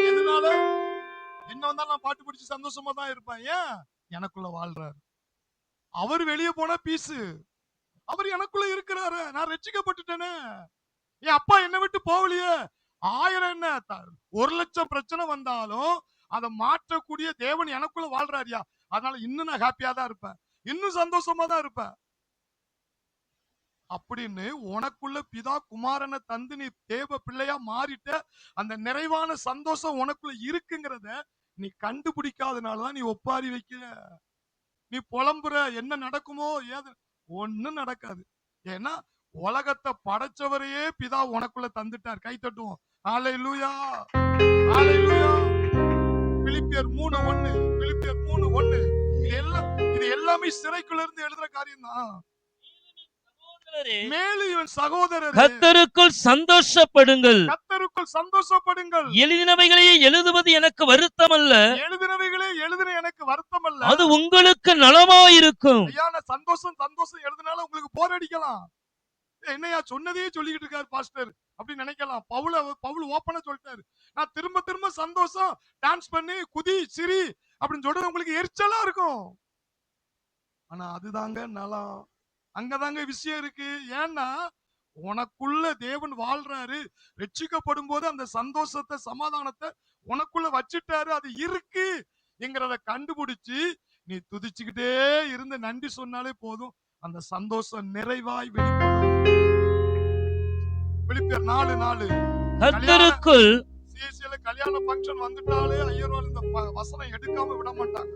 எதனால என்ன வந்தாலும் நான் பாட்டு பிடிச்சு சந்தோஷமா தான் இருப்பேன். ஏன்? எனக்குள்ள வாழ்றாரு. அவர் வெளியே போனா பீஸு, அவர் எனக்குள்ள இருக்கிறாரு. நான் ரட்சிக்கப்பட்டுட்டேனே. என் அப்பா என்னை விட்டு போகலையே. 1000 என்ன 1,00,000 பிரச்சனை வந்தாலும் அதை மாற்றக்கூடிய தேவன் எனக்குள்ள வாழ்றாரியா. அதனால இன்னும் நான் ஹாப்பியா தான் இருப்பேன், இன்னும் சந்தோஷமா தான் இருப்பேன் அப்படின்னு உனக்குள்ள பிதா குமாரனை தந்து நீ தேவ பிள்ளையா மாறிட்ட. அந்த நிறைவான சந்தோஷம் உனக்குள்ள இருக்குங்கிறத நீ கண்டுபிடிக்காதனாலதான் நீ ஒப்பாரி வைக்கிற. நீ புலம்புற, என்ன நடக்குமோ ஏது, ஒண்ணும் நடக்காது. ஏன்னா உலகத்தை படைச்சவரையே பிதா உனக்குள்ள தந்துட்டார். கை தட்டுவோம். ஹல்லேலூயா, ஹல்லேலூயா. பிலிப்பியர் 3:1, பிலிப்பியர் 3:1. இது எல்லாமே சிறைக்குள்ள இருந்து எழுதுற காரியம் தான். மேலும் இவன் சகோதரரே, கர்த்தருக்குள் சந்தோஷப்படுங்கள், கர்த்தருக்குள் சந்தோஷப்படுங்கள். எழுதினவைகளையே எழுதுவது எனக்கு வருத்தமல்ல, எழுதினவைகளே எழுதின எனக்கு வருத்தம் அல்ல, அது உங்களுக்கு நலமாயிருக்கும். ஐயா நான் சந்தோஷம் சந்தோஷம் எழுதினால உங்களுக்கு போர் அடிக்கலாம். என்னையா சொன்னதையே சொல்லிக்கிட்டு இருக்காரு பாஸ்டர் அப்படின்னு நினைக்கலாம். பவுல் ஓப்பனா சொல்லிட்டாரு. நான் திரும்ப திரும்ப சந்தோஷம், டான்ஸ் பண்ணி குதி சிரி அப்படின்னு சொல்றது உங்களுக்கு எரிச்சலா இருக்கும். ஆனா அதுதாங்க நலம், அங்கதாங்க விஷயம் இருக்கு. ஏன்னா உனக்குள்ள தேவன் வாழ்றாரு. ரட்சிக்கப்படும் போது அந்த சந்தோஷத்தை சமாதானத்தை உனக்குள்ள வச்சிட்டாரு. அது இருக்கு என்கிறத கண்டுபிடிச்சு நீ துதிச்சுக்கிட்டே இருந்து நன்றி சொன்னாலே போதும். அந்த சந்தோஷம் நிறைவாய் வெளிப்படும். பிலிப்பியர் 4:4. கர்த்தருக்குள் சிஎஸ்சில கல்யாண ஃபங்க்ஷன் வந்துட்டாலே ஐயரோல் இந்த வசனம் எடுக்காம விட மாட்டாங்க.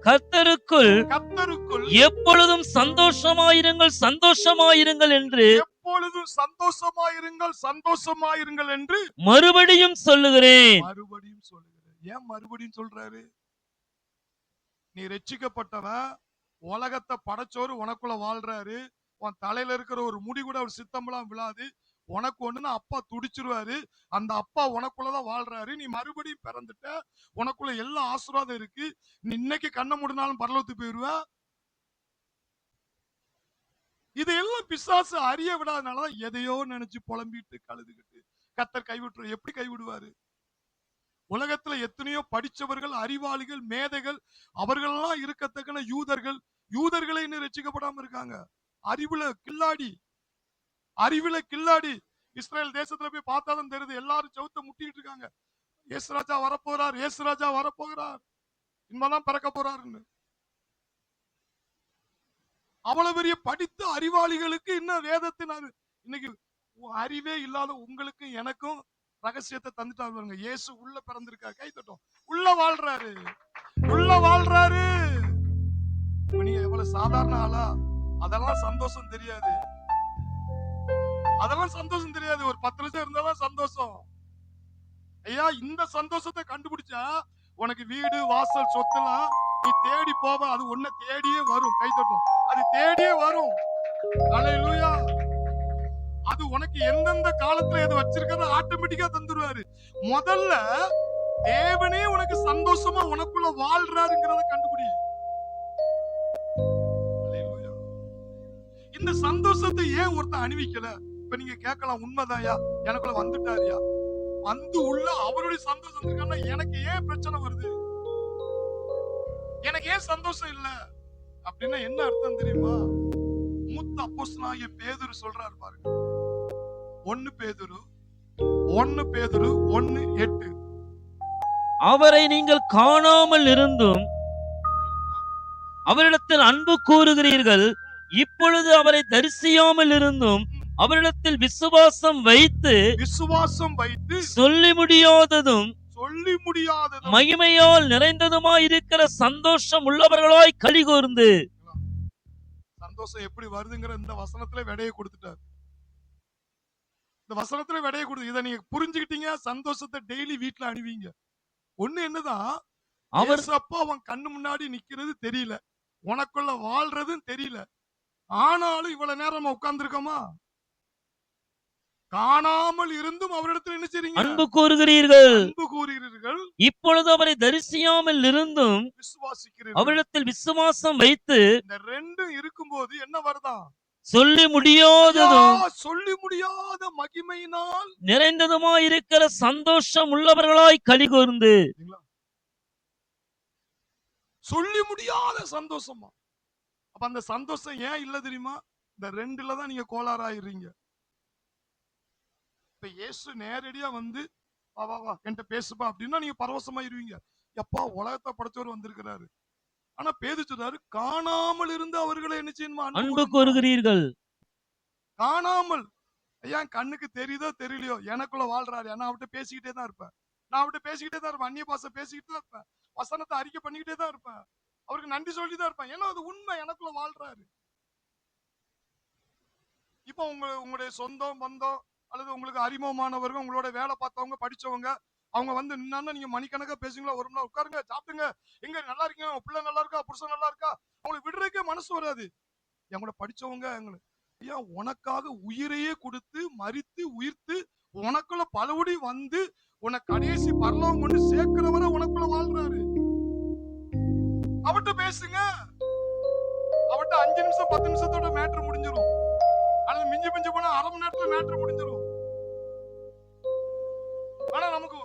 கர்த்தருக்குள் கர்த்தருக்குள் எப்பொழுதும் சந்தோஷமாயிருங்கள், சந்தோஷமாயிருங்கள் என்று எப்பொழுதும் சந்தோஷமாயிருங்கள், சந்தோஷமாயிருங்கள் என்று மறுபடியும் சொல்லுகிறேன். மறுபடியும் சொல்லுகிறேன். ஏன் மறுபடியும் சொல்றாரு? நீ ரட்சிக்கப்பட்டவன், உலகத்தை படைச்சோரு உனக்குள்ள வாழ்றாரு. உன் தலையில இருக்கிற ஒரு முடி கூட அவர் சித்தம்லாம் விழாது. உனக்கு ஒண்ணுன்னா அப்பா துடிச்சிருவாரு. அந்த அப்பா உனக்குள்ளதான் வாழ்றாரு. நீ மறுபடியும் பிறந்துட்ட. உனக்குள்ள எல்லா ஆசீர்வாதம் இருக்கு. நீ இன்னைக்கு கண்ணை மூடினாலும் பரலோகத்துக்கு போயிருவ. இதையெல்லாம் பிசாசு அறிய விடாதனாலதான் எதையோ நினைச்சு புலம்பிட்டு கழுதுகிட்டு கர்த்தர் கைவிட்டுரு. எப்படி கைவிடுவாரு? உலகத்துல எத்தனையோ படிச்சவர்கள், அறிவாளிகள், மேதைகள், அவர்களெல்லாம் இருக்கத்தக்கன யூதர்களை இன்னும் ரட்சிக்கப்படாம இருக்காங்க. அறிவுல கில்லாடி இஸ்ரேல் தேசத்துல போய் பார்த்தாதான் தெரியுது. எல்லாரும் சவுத்த முட்டிட்டு இருக்காங்க. இயேசுராஜா வரப்போறார், இயேசுராஜா வரப்போகிறார், இன்பதான் பிறக்க போறாருன்னு. அவ்வளவு பெரிய படித்த அறிவாளிகளுக்கு இன்னும் வேதத்தின் இன்னைக்கு அறிவே இல்லாத உங்களுக்கு எனக்கும் ரகசியத்தை தந்துட்டாரு பாருங்க. இயேசு உள்ள பிறந்திருக்காரு. கை தட்டும். உள்ள வாழ்றாரு, உள்ள வாழ்றாரு. நீங்க எவ்வளவு சாதாரண ஆளா? அதெல்லாம் சந்தோஷம் தெரியாது, அதெல்லாம் சந்தோஷம் தெரியாது. ஒரு 10 லட்சம் இருந்தாலும் சந்தோஷம். ஐயா இந்த சந்தோஷத்தை கண்டுபிடிச்சா உனக்கு வீடு வாசல் சொத்துலாம் நீ தேடி போவ. அது உன்னை தேடியே வரும். கை தட்டும். அது தேடியே வரும். ஹல்லேலூயா. அது உனக்கு எந்தெந்த காலத்துல எது வச்சிருக்கிறத ஆட்டோமேட்டிக்கா தந்துருவாரு. முதல்ல தேவனே உனக்கு சந்தோஷமா உனக்குள்ள வாழ்றாருங்கிறத கண்டுபிடி. ஹல்லேலூயா. இந்த சந்தோஷத்தை ஏன் ஒருத்தன் அணிவிக்கல? இப்ப நீங்க கேட்கலாம், உண்மைதான்யா, எனக்குள்ள வந்துட்டாருயா, வந்து உள்ள அவருடைய சந்தோஷம் இருக்கான்னா எனக்கு ஏன் பிரச்சனை வருது, எனக்கு ஏன் சந்தோஷம் இல்ல அப்படின்னா என்ன அர்த்தம் தெரியுமா? மூத்த அப்போஸ்தலனாகிய பேதுரு சொல்றாரு பாருங்க. 1 பேதுரு 1:8. அவரை நீங்கள் காணாமல் இருந்தும் அவரிடத்தில் அன்பு கூறுகிறீர்கள். இப்பொழுது அவரை தரிசியாமல் இருந்தும் அவரிடத்தில் விசுவாசம் வைத்து சொல்லி சொல்லி முடியாததும் சொல்லி முடியாததும் மகிமையால் நிறைந்ததுமாயிருக்கிற சந்தோஷம் உள்ளவர்களாய் கலிகூர்ந்து. சந்தோஷம் எப்படி வருதுங்கிற இந்த வசனத்துல விடையை கொடுத்துட்டார். இந்த வசனத்துல விடையை கொடுத்து இதை நீங்க புரிஞ்சுக்கிட்டீங்க, சந்தோஷத்தை டெய்லி வீட்டுல அணிவீங்க. ஒண்ணு என்னதான், அவர் ஏசப்பா அவன் கண்ணு முன்னாடி நிக்கிறது தெரியல, உனக்குள்ள வாழ்றதும் தெரியல, ஆனாலும் இவ்வளவு நேரம் நம்ம உட்கார்ந்து இருக்கோமா? காணாமல் இருந்தும் அவரிடத்தில் என்ன செய்றீங்க? அன்பு கூறுகிறீர்கள். அன்பு கூறுகிறீர்கள். இப்பொழுது அவரை தரிசியாமல் இருந்தும் விசுவாசிக்கிறீர்கள். அவரிடத்தில் விசுவாசம் வைத்து. இந்த ரெண்டும் இருக்கும்போது என்ன வருதா? சொல்லி முடியாததும் சொல்லி முடியாத மகிமையினால் நிறைந்ததுமாயிருக்கிற சந்தோஷம் உள்ளவர்களாய் கலிகூர்ந்து. சொல்லி முடியாத சந்தோஷமா? அப்ப அந்த சந்தோஷம் ஏன் இல்ல தெரியுமா? இந்த ரெண்டுல தான் நீங்க கோளாறாயிரீங்க. இப்ப இயேசு நேரடியா வந்து வா வா வா என்கிட்ட பேசுப்பா அப்படின்னா நீங்க பரவசமாயிருவீங்க. எப்பா உலகத்தை படைச்சவர் வந்திருக்கிறாரு. ஆனா பேதுரு சொல்றாரு, காணாமல் இருந்து அவர்களை என்ன செய்யணுமா? அன்பு கூறுகிறீர்கள். காணாமல், ஐயா கண்ணுக்கு தெரியுதோ தெரியலையோ எனக்குள்ள வாழ்றாரு. நான் அவர்கிட்ட பேசிக்கிட்டே தான் இருப்பேன். அந்நிய பாஷை பேசிக்கிட்டு தான் இருப்பேன். வசனத்தை அறிக்கை பண்ணிக்கிட்டே தான் இருப்பேன். அவருக்கு நன்றி சொல்லி தான் இருப்பேன். ஏன்னா அது உண்மை, எனக்குள்ள வாழ்றாரு. இப்போ உங்களுடைய சொந்தம் பந்தம் அல்லது உங்களுக்கு அறிமுகமானவர்கள், உங்களோட வேலை பார்த்தவங்க, படிச்சவங்க, அவங்க வந்து நின்னா நீங்க மணிக்கணக்கா பேசுங்களா? ஒரு மணி நேரம் உட்காருங்க, சாப்பிடுங்க, எங்க நல்லா இருக்கீங்க, பிள்ளை நல்லா இருக்கா, புருஷன் நல்லா இருக்கா, அவங்களுக்கு விடுறதுக்கே மனசு வராது. எங்களோட படிச்சவங்க ஐயா உனக்காக உயிரையே கொடுத்து மரித்து உயிர்த்து உனக்குள்ள பலவடி வந்து உன கடைசி பரலோகம் கொண்டு சேர்க்கிறவரை உனக்குள்ள வாழ்றாரு. அவட்ட பேசுங்க. அவட்ட 5 நிமிஷம் 10 நிமிஷத்தோட மேட்டர் முடிஞ்சிடும். அல்லது மிஞ்சி போனா அரை மணி நேரத்துல மேட்டர் முடிஞ்சிடும். ஆனா நமக்கு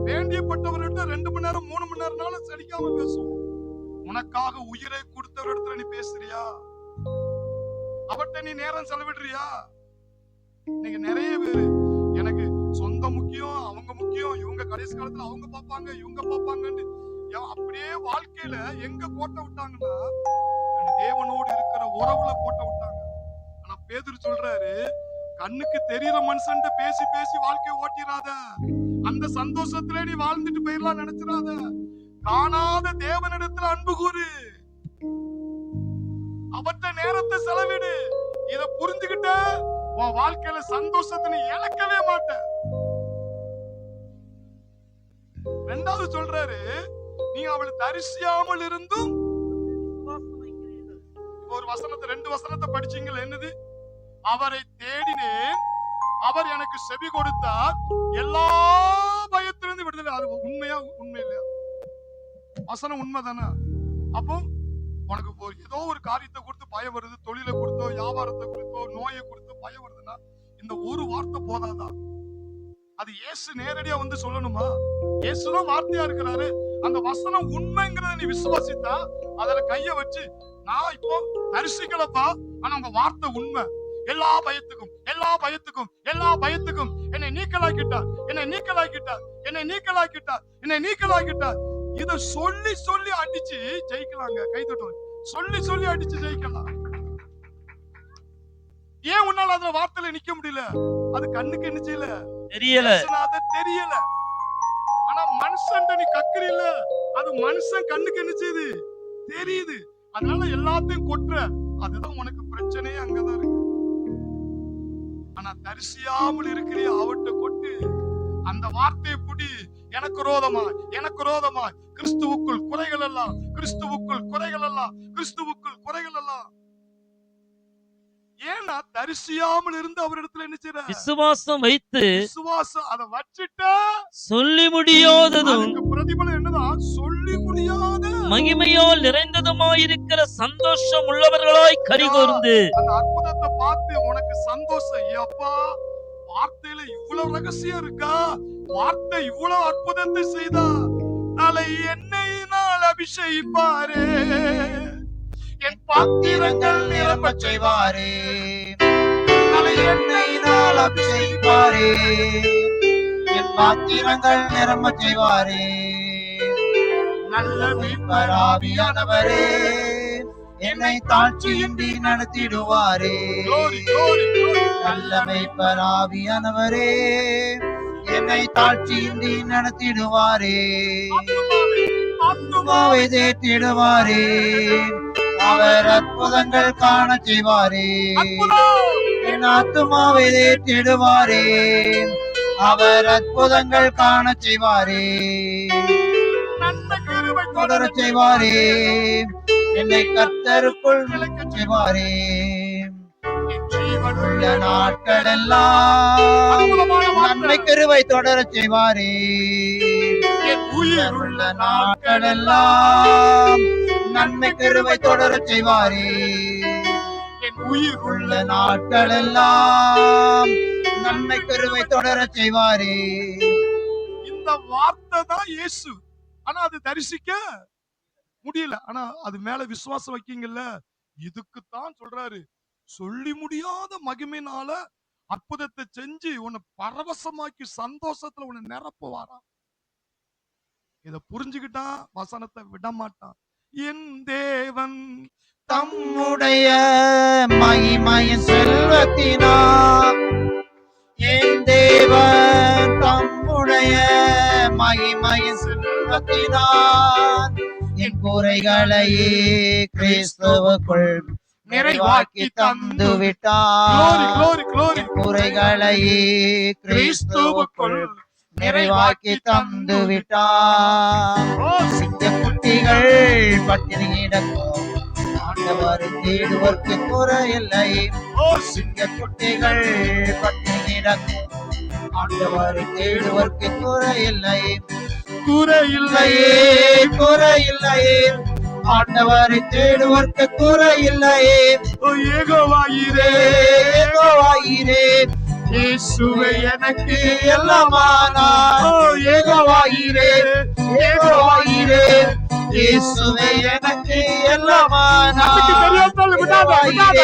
வேண்டியப்பட்டவர்கிட்ட 2 மணி நேரம் 3 மணி நேரம்னாலும் சலிக்காம பேசுவோம். உனக்காக உயிரை கொடுத்தவரிடத்துல நீ பேசுறியா? அவட்ட நீ நேரம் செலவிடுறியா? நீங்க நிறைய பேரு எனக்கு சொந்தம் முக்கியம், அவங்க முக்கியம், இவங்க கடைசி காலத்துல அவங்க பாப்பாங்க, இவங்க பாப்பாங்கன்னு அப்படியே வாழ்க்கையில எங்க கோட்டை விட்டாங்கன்னா தேவனோடு இருக்கிற உறவுல கோட்டை விட்டாங்க. ஆனா பேதுரு சொல்றாரு, கண்ணுக்கு தெரியற மனுஷன் பேசி பேசி வாழ்க்கையை ஓட்டிராத. அந்த சந்தோஷத்துல நீ வாழ்ந்துட்டு போயிடலாம் நினைச்சிடாத. காணாத தேவனிடத்துல அன்பு கூறு, அவற்ற நேரத்தை செலவிடு. இத புரிஞ்சுக்கிட்ட உன் வாழ்க்கையில சந்தோஷத்தை நீ இழக்கவே மாட்ட. ரெண்டாவது சொல்றாரு, நீ அவளை தரிசியாமல் இருந்தும் ஒரு வசனத்தை 2 வசனத்தை படிச்சீங்களா? என்னது? அவரை தேடினேன், அவர் எனக்கு செவி கொடுத்தார், எல்லா பயத்திலிருந்து விடுதலை. அது உண்மையா உண்மை இல்லையா? வசனம் உண்மைதானே? அப்போ உனக்கு ஏதோ ஒரு காரியத்தை கொடுத்து பயம் வருது, தொழிலை கொடுத்தோ வியாபாரத்தை கொடுத்தோ நோயை கொடுத்தோ பயம் வருதுன்னா இந்த ஒரு வார்த்தை போதாதா? அது இயேசு நேரடியா வந்து சொல்லணுமா? இயேசுதான் வார்த்தையா இருக்கிறாரு. அந்த வசனம் உண்மைங்கிறத நீ விசுவாசித்தா அதுல கைய வச்சு, நான் இப்போ தரிசிக்கலப்பா, ஆனா உங்க வார்த்தை உண்மை. எல்லா பயத்துக்கும் எல்லா பயத்துக்கும் எல்லா பயத்துக்கும் என்னை நீக்கலாக்கிட்டார், என்னை நீக்கலாக்கிட்டார், என்னை நீக்கலாக்கிட்டார், என்னை நீக்கலாக்கிட்டார். இத சொல்லி சொல்லி அடிச்சு ஜெயிக்கலாங்க. கைதட்டும். சொல்லி சொல்லி அடிச்சு ஜெயிக்கலாம். ஏன் உன்னால அந்த வார்த்தையில நிக்க முடியல? அது கண்ணுக்கு என்ன செய்யல? தெரியல. ஆனா மனுஷன் நீ கக்கறி இல்ல, அது மனுஷன் கண்ணுக்கு என்ன செய்யுது? தெரியுது. அதனால எல்லாத்தையும் கொட்டுற. அதுதான் உனக்கு பிரச்சனையே அங்கதான் இருக்கு. ஆனா தரிசியாமல் இருக்கிறியா? அவட்ட கொட்டு. அந்த வார்த்தையை புடி. எனக்கு ரோதமாய் கிறிஸ்துவுக்குள் குறைகள் எல்லாம், கிறிஸ்துவுக்குள் குறைகள் எல்லாம், கிறிஸ்துவுக்குள் குறைகள் எல்லாம். ஏன்னா தரிசியாமல் இருந்து அவரிடத்துல என்ன செய்ற? விசுவாசம் வைத்து. விசுவாசம் அதை வச்சிட்ட சொல்லி முடியாததும் பிரதிபலம் என்னதான்? சொல்லி முடியாத மகிமையால் நிறைந்ததுமாயிருக்கிற சந்தோஷம் உள்ளவர்களாய் கலிகூர்ந்து. அந்த அற்புதத்தை பார்த்து உனக்கு சந்தோஷம். அப்பா, வார்த்தையில இவ்வளவு ரகசியம் இருக்கா? வார்த்தை இவ்வளவு அற்புதத்தை செய்தா? நாளை என்னையினால் அபிஷேகிப்பாரே, என் பாத்திரங்கள் நிரம்ப செய்வாரே. நாளை என்னையினால் அபிஷேகிப்பாரே, என் பாத்திரங்கள் நிரம்ப செய்வாரே. நல்ல மீட்பராவியானவரே, என்னை தாழ்ச்சியின்றி நடத்திடுவாரே. glory, glory, glory. நல்ல மீட்பராவியானவரே, என்னை தாழ்ச்சியின்றி நடத்திடுவாரே. ஆத்துமாவை ஆத்துமாவை தேற்றிடுவாரே. அவர் அற்புதங்கள் காண செய்வாரே. அற்புதம். என் ஆத்துமாவை தேற்றிடுவாரே. அவர் அற்புதங்கள் காண செய்வாரே. நன்மை கிருபை தொடர செய்வாரே. என்னை கர்த்தருக்குள் நிலைக்க செய்வாரே. என் ஜீவனுள்ள உள்ள நாட்களெல்லாம் அற்புதமான நன்மை வார்த்தை. கிருபை தொடர செய்வாரே. என் உயிர் உள்ள நாட்களெல்லாம் நன்மை கிருபை தொடர செய்வாரே. என் உயிர் உள்ள நாட்களெல்லாம் நன்மை கிருபை தொடர செய்வாரே. இந்த வார்த்தை தான் இயேசு. ஆனா அது தரிசிக்க முடியல. ஆனா அது மேல விசுவாசம் வைக்கீங்கல்ல, இதுக்குத்தான் சொல்றாரு, சொல்லி முடியாத மகிமையினால அற்புதத்தை செஞ்சு உன்னை பரவசமாக்கி சந்தோஷத்துல உன்னை நிரப்புவாரா. இத புரிஞ்சுக்கிட்டா வசனத்தை விட மாட்டான். என் தேவன் தம்முடைய மகிமையின் செல்வத்தினார் என் தேவன் தம்முடைய மகிமையின் செல்வத்தினார் என் குறைகளையே கிறிஸ்துவுக்குள் நிறைவாக்கி தந்து glory, விட்டார். glory, glory. என் குறைகளையே கிறிஸ்துவுக்குள் நிறைவாக்கி தந்து விட்டார். ஓ, சிங்கக்குட்டிகள் பட்டினி கிடக்கும் ஆண்டவரை தேடுவதற்கு குறையில்லை. ஓ, சிங்கக்குட்டிகள் பட்டினி கிடக்கும் ஆண்டவரை தேடுவதற்கு குறையில்லை. குறையில்லையே. குறையில்லையே ஆண்டவரை தேடுவதற்கு குறையில்லையே. ஓ, யெகோவாயிரே, யெகோவாயிரே இயேசுவே எனக்கு எல்லாமானார். ஓ, யெகோவாயிரே, யெகோவாயிரே இயேசுவே எனக்கு நமக்கு எல்லாமானார். தெரியாததால விடாத, விடாத, விடாத.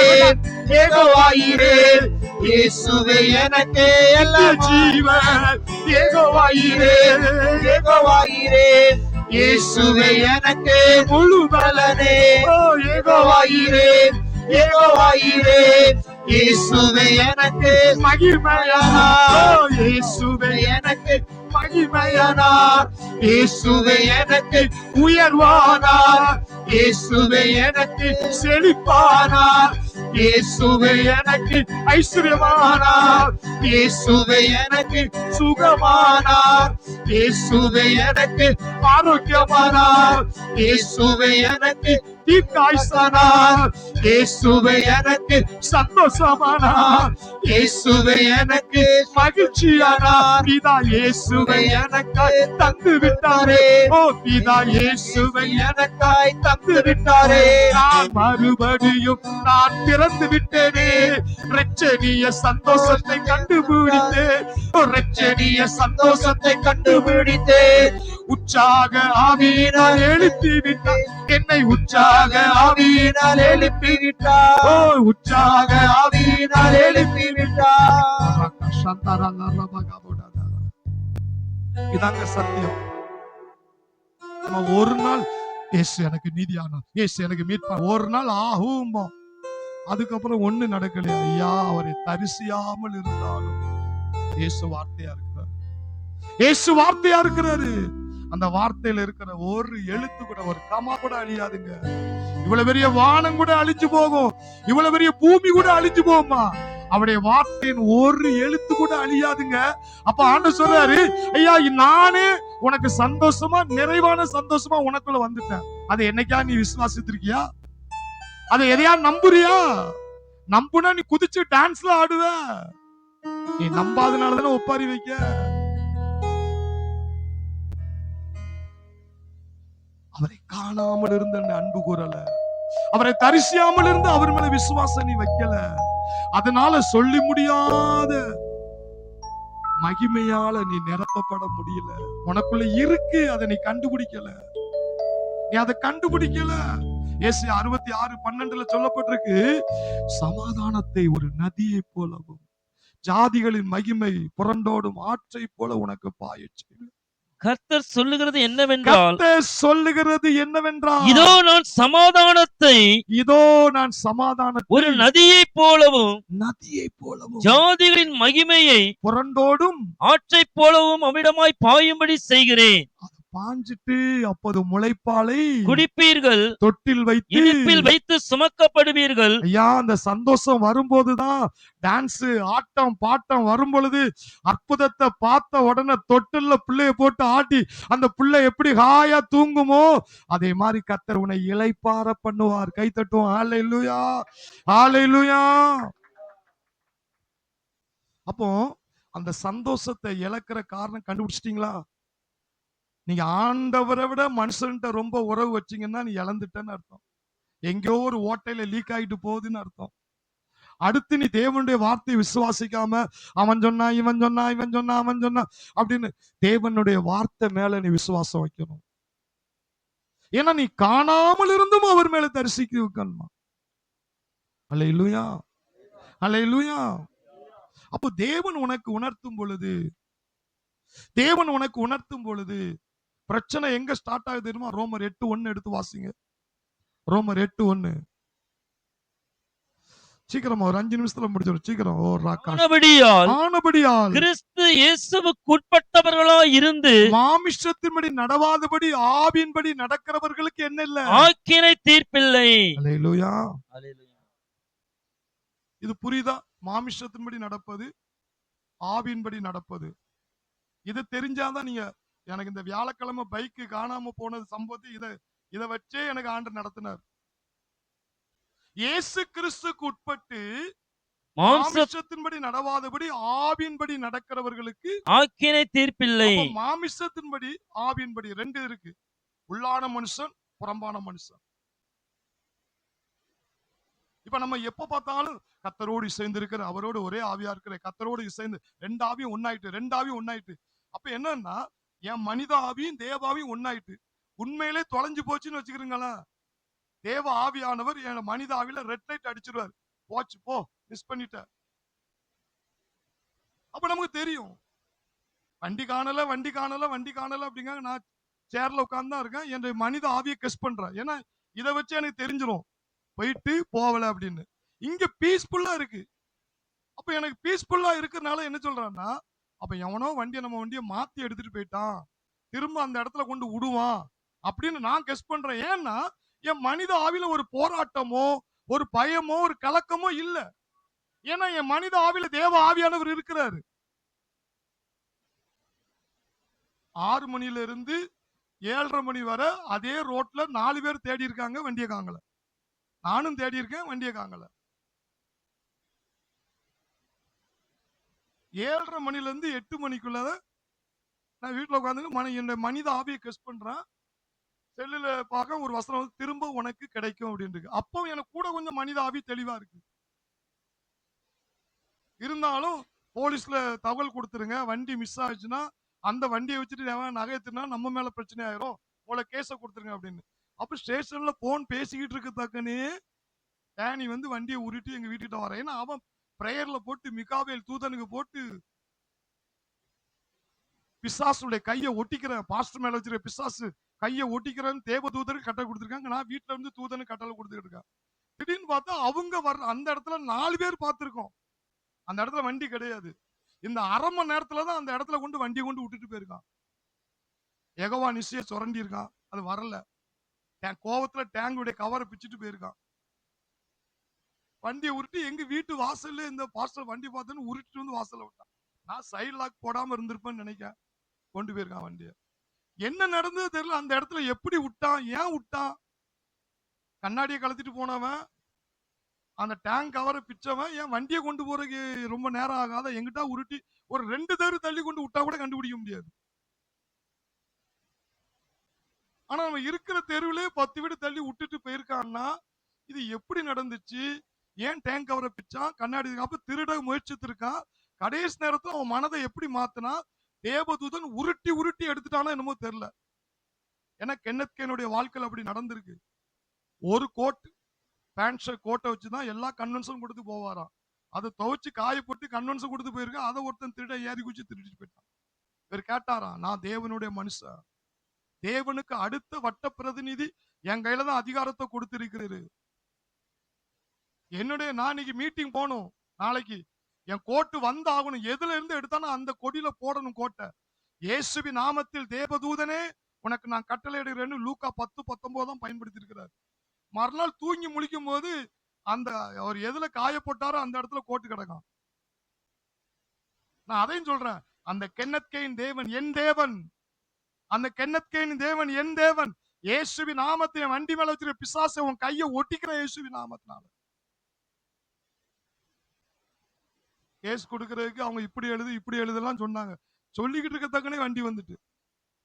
யெகோவாயிரே இயேசுவே எனக்கு எல்லாமானார். ஜீவன் யெகோவாயிரே, யெகோவாயிரே இயேசுவே எனக்கு முழு பலனே. ஓ, யெகோவாயிரே, யெகோவாயிரே இயேசுவே எனக்கு மகிமையானார். ஓ, இயேசுவே எனக்கு மகிமையானார். இயேசுவே எனக்கு உயர்வானார். இயேசுவே எனக்கு செழிப்பானார். இயேசுவே எனக்கு ஐஸ்வர்யமானார். இயேசுவே எனக்கு சுகமானார். இயேசுவே எனக்கு ஆரோக்கியமானார். இயேசுவே எனக்கு தீர்க்காயுசானார். இயேசுவே எனக்கு சந்தோஷமானார். இயேசுவே எனக்கு மகிழ்ச்சியானார். பிதா இயேசுவை எனக்காய் தந்து விட்டாரே. ஓ, பிதா இயேசுவை எனக்காய் தந்து விட்டாரே. நான் மறுபடியும் நான் பிறந்து விட்டேனே. இரட்சணிய சந்தோஷத்தை கண்டுபிடித்தேன். இரட்சணிய சந்தோஷத்தை கண்டுபிடித்தேன். உற்சாக ஆவியினால் எழுப்பி விட்டார் என்னை. உற்சாக ஆவியினால் எழுப்பி விட்டார். ஓ, உற்சாக ஆவியினால் எழுப்பி விட்டார். இதாங்க சத்தியம். நம்ம ஒரு நாள் இயேசு எனக்கு நீதியானா, இயேசு எனக்கு மீட்பா, ஒரு நாள் ஆகும். அதுக்கப்புறம் ஒண்ணு நடக்கலையா? ஐயா, அவரை தரிசியாமல் இருந்தாலும் இயேசு வார்த்தையா இருக்கிறார். இயேசு வார்த்தையா இருக்கிறாரு. அந்த வார்த்தையில இருக்கிற ஒரு எழுத்து கூட, ஒரு கமா கூட அழியாதுங்க. இவ்வளவு பெரிய வானம் கூட அழிஞ்சு போகும், இவ்வளவு பெரிய பூமி கூட அழிஞ்சு போகுமா, அவருடைய வார்த்தையின் ஒரு எழுத்து கூட அழியாதுங்க. அப்ப ஆண்டவர் சொல்றாரு, ஐயா நானே உனக்கு சந்தோஷமா, நிறைவான சந்தோஷமா உனக்குள்ள வந்துட்டேன். அதை என்னைக்கா நீ விசுவாசித்திருக்கியா? அதை எதையா நம்புறியா? நம்புனா நீ குதிச்சு டான்ஸ்ல ஆடுவ. நீ நம்பாதனாலதானே ஒப்பாரி வைக்க. அவரை காணாமல் இருந்த அன்பு கூறல, அவரை தரிசியாமல் இருந்து அவர் மேல விசுவாசம் நீ வைக்கல. அதனால சொல்லி முடியாத மகிமையால நீ நிரப்பப்பட முடியல. உனக்குள்ள இருக்கு, அதை நீ கண்டுபிடிக்கல. நீ அதை கண்டுபிடிக்கல. ஏசி 66:12 சொல்லப்பட்டிருக்கு, சமாதானத்தை ஒரு நதியை போலவும் ஜாதிகளின் மகிமை புரண்டோடும் ஆற்றை போல உனக்கு பாயச் செய்வேன். கர்த்தர் சொல்லுகிறது என்னவென்றால், கர்த்தர் சொல்லுகிறது என்னவென்றால், இதோ நான் சமாதானத்தை இதோ நான் சமாதானத்தை ஒரு நதியைப் போலவும் நதியைப் போலவும் ஜாதிகளின் மகிமையை புரண்டோடும் ஆற்றைப் போலவும் அமிடமாய் பாயும்படி செய்கிறேன். பாஞ்சிட்டு அப்போது முளைப்பாலை குடிப்பீர்கள், தொட்டில் வைத்து இடுப்பில் வைத்து சுமக்கப்படுவீர்கள். ஐயா, அந்த சந்தோஷம் வரும்போதுதான் டான்ஸ் ஆட்டம் பாட்டம் வரும் பொழுது அற்புதத்தை பார்த்த உடனே தொட்டில்ல பிள்ளைய போட்டு ஆட்டி அந்த பிள்ளை எப்படி ஹாயா தூங்குமோ அதே மாதிரி கர்த்தர் உன்னை இளைப்பார பண்ணுவார். கை தட்டுவோம். ஹalleluya, ஹalleluya. அப்போ அந்த சந்தோஷத்தை இழக்கிற காரணம் கண்டுபிடிச்சிட்டீங்களா? நீங்க ஆண்டவரை விட மனுஷன்ட்ட ரொம்ப உறவு வச்சீங்கன்னா நீ இழந்துட்டேன்னு அர்த்தம். எங்கேயோ ஒரு ஓட்டையில லீக் ஆயிட்டு போகுதுன்னு அர்த்தம். அடுத்து நீ தேவனுடைய வார்த்தையை விசுவாசிக்காம அவன் சொன்னா இவன் சொன்னா இவன் சொன்னா அவன் சொன்னா அப்படின்னு தேவனுடைய வார்த்தை மேல நீ விசுவாசம் வைக்கணும். ஏன்னா நீ காணாமல் இருந்தும் அவர் மேல தரிசிக்க வைக்கணுமா. அல்லேலூயா, அல்லேலூயா. அப்போ தேவன் உனக்கு உணர்த்தும் பொழுது பிரச்சனை எங்க ஸ்டார்ட் ஆகுது தெரியுமா? ரோமர் 8:1 எடுத்து வாசிங்க. ரோமர் 8:1. சீக்கிரமா ஒரு 5 நிமிஷத்துல முடிச்சிடும். சீக்கிரம். ஓ ராக்கா. ஆனபடியால் கிறிஸ்து இயேசுவுக்கு உட்பட்டவர்களாய் இருந்து மாமிசத்தின்படி நடவாதபடி ஆவியின்படி நடக்கிறவர்களுக்கு என்ன இல்ல? ஆக்கினை தீர்ப்பில்லை. அல்லேலூயா. இது புரியுதா? மாமிசத்தின்படி நடப்பது, ஆவியின்படி நடப்பது. இது தெரிஞ்சாதான் நீங்க எனக்கு இந்த வியாழக்கிழமை பைக்கு காணாம போனது சம்பவத்தை இதை வச்சே எனக்கு ஆண்டவர் நடத்தினார். இயேசு கிறிஸ்துக்கு உட்பட்டு மாமிசத்தின்படி நடவாதபடி ஆவியின்படி நடக்கிறவர்களுக்கு ஆக்கினை தீர்ப்பில்லை. மாமிசத்தின்படி ஆவியின்படி 2 இருக்கு. உள்ளான மனுஷன், புறம்பான மனுஷன். இப்ப நம்ம எப்ப பார்த்தாலும் கர்த்தரோடு இசைந்து இருக்கிற, அவரோடு ஒரே ஆவியா இருக்கிற, கர்த்தரோடு இசைந்து 2 ஆவியும் ஒன்னாயிட்டு. அப்ப என்னன்னா என் மனித ஆவியும் தேவாவியும் ஒன்னாயிட்டு உண்மையிலே தொலைஞ்சு போச்சுன்னு வச்சுக்கிறீங்களா? தேவ ஆவியானவர் என் மனித ஆவியில ரெட் லைட் அடிச்சிருவார். போச்சு போ, மிஸ் பண்ணிட்ட. அப்ப நமக்கு தெரியும் வண்டி காணல அப்படிங்க. நான் சேர்ல உட்கார்ந்து தான் இருக்கேன். என் மனித ஆவியை கெஸ் பண்றேன். ஏன்னா இதை வச்சு எனக்கு தெரிஞ்சிடும் போயிட்டு போகல அப்படின்னு. இங்க பீஸ்ஃபுல்லா இருக்கு. அப்ப எனக்கு பீஸ்ஃபுல்லா இருக்கிறதுனால என்ன சொல்றான்னா, அப்ப எவனோ நம்ம வண்டியை மாத்தி எடுத்துட்டு போயிட்டான், திரும்ப அந்த இடத்துல கொண்டு விடுவான் அப்படின்னு நான் கெஸ் பண்றேன். ஏன்னா என் மனித ஆவில ஒரு போராட்டமோ ஒரு பயமோ ஒரு கலக்கமோ இல்ல. ஏன்னா என் மனித ஆவில தேவ ஆவியானவர் இருக்கிறாரு. 6 மணில இருந்து 7:30 மணி வரை அதே ரோட்ல 4 பேர் தேடி இருக்காங்க, வண்டியை காங்கல. நானும் தேடி இருக்கேன், வண்டியை காங்கல. 7:30 மணில இருந்து 8 மணிக்குள்ள நான் வீட்டுல உட்காந்து என்னோட மனித ஆவியை கெஸ் பண்றேன். செல்லுல பார்க்க ஒரு வசனம் திரும்ப உனக்கு கிடைக்கும் அப்படின்னு. அப்போ எனக்கு கூட கொஞ்சம் மனித ஆவி தெளிவா இருக்கு. இருந்தாலும் போலீஸ்ல தகவல் கொடுத்துருங்க, வண்டி மிஸ் ஆயிடுச்சுன்னா அந்த வண்டியை வச்சுட்டு நகை எடுத்துனா நம்ம மேல பிரச்சனை ஆயிரும், உங்களை கேஸ கொடுத்துருங்க அப்படின்னு. அப்ப ஸ்டேஷன்ல போன் பேசிக்கிட்டு இருக்க தக்கனே டேனி வண்டியை உருட்டி எங்க வீட்டுக்கிட்ட வர. ஏன்னா அவன் பிரேயர்ல போட்டு மிகாவேல் தூதனுக்கு போட்டு பிசாசுடைய கையை ஒட்டிக்கிறேன், பாஸ்டர் மேல வச்சிருக்க பிசாசு கையை ஒட்டிக்கிறேன்னு தேவ தூதருக்கு கட்டளை கொடுத்துருக்காங்க. நான் வீட்டுல தூதனுக்கு கட்டளை கொடுத்துட்டு இருக்கேன். திடீர்னு பார்த்தா அவங்க வர்ற அந்த இடத்துல 4 பேர் பார்த்திருக்கோம். அந்த இடத்துல வண்டி கிடையாது. இந்த அரை மணி நேரத்துலதான் அந்த இடத்துல கொண்டு வண்டி கொண்டு விட்டுட்டு போயிருக்கான். எகவா நிச்சய சுரண்டி இருக்கான், அது வரல. கோவத்துல டேங்குடைய கவரை பிச்சுட்டு போயிருக்கான். வண்டியை உருட்டி எங்க வீட்டு வாசல்ல இந்த பாஸ்டர் வண்டி பார்த்தேன்னு உருட்டிட்டு வாசல்ல விட்டான். நான் சைடு லாக் போடாம இருந்திருப்பேன்னு நினைக்கிறேன். கொண்டு போயிருக்கான் வண்டியை. என்ன நடந்தது தெரியல. அந்த இடத்துல எப்படி விட்டான், ஏன் விட்டான்? கண்ணாடியை கலத்திட்டு போனவன், அந்த டேங்க் கவரை பிச்சவன், என் வண்டியை கொண்டு போறதுக்கு ரொம்ப நேரம் ஆகாத எங்கிட்ட உருட்டி ஒரு 2 தெரு தள்ளி கொண்டு விட்டா கூட கண்டுபிடிக்க முடியாது. ஆனா நம்ம இருக்கிற தெருவிலே 10 வீடு தள்ளி விட்டுட்டு போயிருக்கான்னா இது எப்படி நடந்துச்சு? ஏன் டேங்க் கவரை பிச்சான், கண்ணாடி அப்ப திருட முயற்சித்திருக்கான். கடைசி நேரத்துல அவன் மனதை எப்படி மாத்தினா, தேவதூதன் உருட்டி உருட்டி எடுத்துட்டானா என்னமோ தெரியல. ஏன்னா கென்னத்கேனுடைய வாழ்க்கையில் அப்படி நடந்திருக்கு. ஒரு கோட் பேண்ட் ஷர்ட் கோட்டை வச்சுதான் எல்லா கன்வென்ஷன் கொடுத்து போவாராம். அதை துவைச்சு காய போட்டு கன்வென்ஷன் கொடுத்து போயிருக்கான். அதை ஒருத்தன் திருட ஏறி குச்சி திருடிட்டு போயிட்டான். இவர் கேட்டாராம், நான் தேவனுடைய மனுஷன், தேவனுக்கு அடுத்த வட்ட பிரதிநிதி என் கையில தான் அதிகாரத்தை கொடுத்திருக்கிறாரு. நான் இன்னைக்கு மீட்டிங் போகணும், நாளைக்கு என் கோட்டு வந்தாகணும். எதுல இருந்து எடுத்தானோ அந்த கொடியில போடணும் கோட்டை. இயேசுவின் நாமத்தில் தேவதூதனே உனக்கு நான் கட்டளையிடுகிறேன்னு லூக்கா 10:19 தான் பயன்படுத்தி இருக்கிறார். மறுநாள் தூங்கி முழிக்கும் போது அந்த அவர் எதுல காய போட்டாரோ அந்த இடத்துல கோட்டு கிடக்கும். நான் அதையும் சொல்றேன், அந்த கென்னத்கேயின் தேவன் என் தேவன், அந்த கென்னத்கேயின் தேவன் என் தேவன். இயேசுவின் நாமத்தை வண்டி மேல வச்சிருக்க பிசாசை உன் கையை ஒட்டிக்கிற இயேசுவின் நாமத்தினால. கேஸ் கொடுக்கறதுக்கு அவங்க இப்படி எழுதலாம் சொன்னாங்க. சொல்லிக்கிட்டு இருக்கத்தக்கனே வண்டி வந்துட்டு.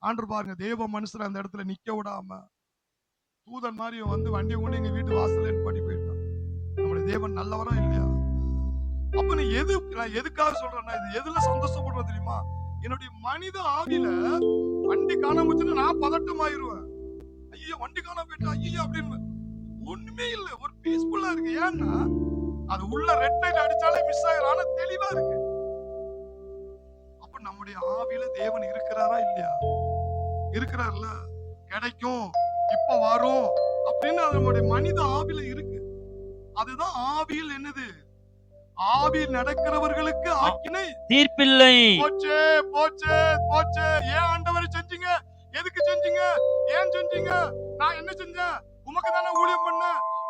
ஆண்டவர் பாருங்க, தேவ மனுஷர் அந்த இடத்துல நிக்க விடாம தூதன் மாதிரி வந்து வண்டியை கொண்டு எங்க வீட்டு வாசல்ல நிப்பாட்டி போயிட்டான். நம்முடைய தேவன் நல்லவரா இல்லையா? அப்ப நான் எதுக்காக சொல்றேன்னா, இது எதுல சந்தோஷப்படுறது தெரியுமா? என்னுடைய மனித ஆவியில வண்டி காணாம போச்சுன்னா நான் பதட்டமாயிருவேன். ஐயோ வண்டி காணாம போயிட்டா ஐயோ அப்படின்னு. ஒண்ணுமே இல்ல, ஒரு பீஸ்ஃபுல்லா இருக்கு. ஏன்னா அது உள்ள ரெட் லைட் அடிச்சாலே மிஸ் ஆயிரும், ஆனா தெளிவா இருக்கு. அப்ப நம்முடைய ஆவியில தேவன் இருக்கிறாரா இல்லையா? இருக்கிறார்ல, கிடைக்கும், இப்ப வரும் அப்படின்னு அது நம்முடைய மனித ஆவியில இருக்கு. அதுதான் ஆவியில் என்னது? ஆவியில் நடக்கிறவர்களுக்கு ஆக்கினை தீர்ப்பில்லை. போச்சே போச்சே போச்சே. ஏன் ஆண்டவரை செஞ்சீங்க? எதுக்கு செஞ்சீங்க? ஏன் செஞ்சீங்க? நான் என்ன செஞ்சேன்? உமக்கு தானே ஊழியம் பண்ண.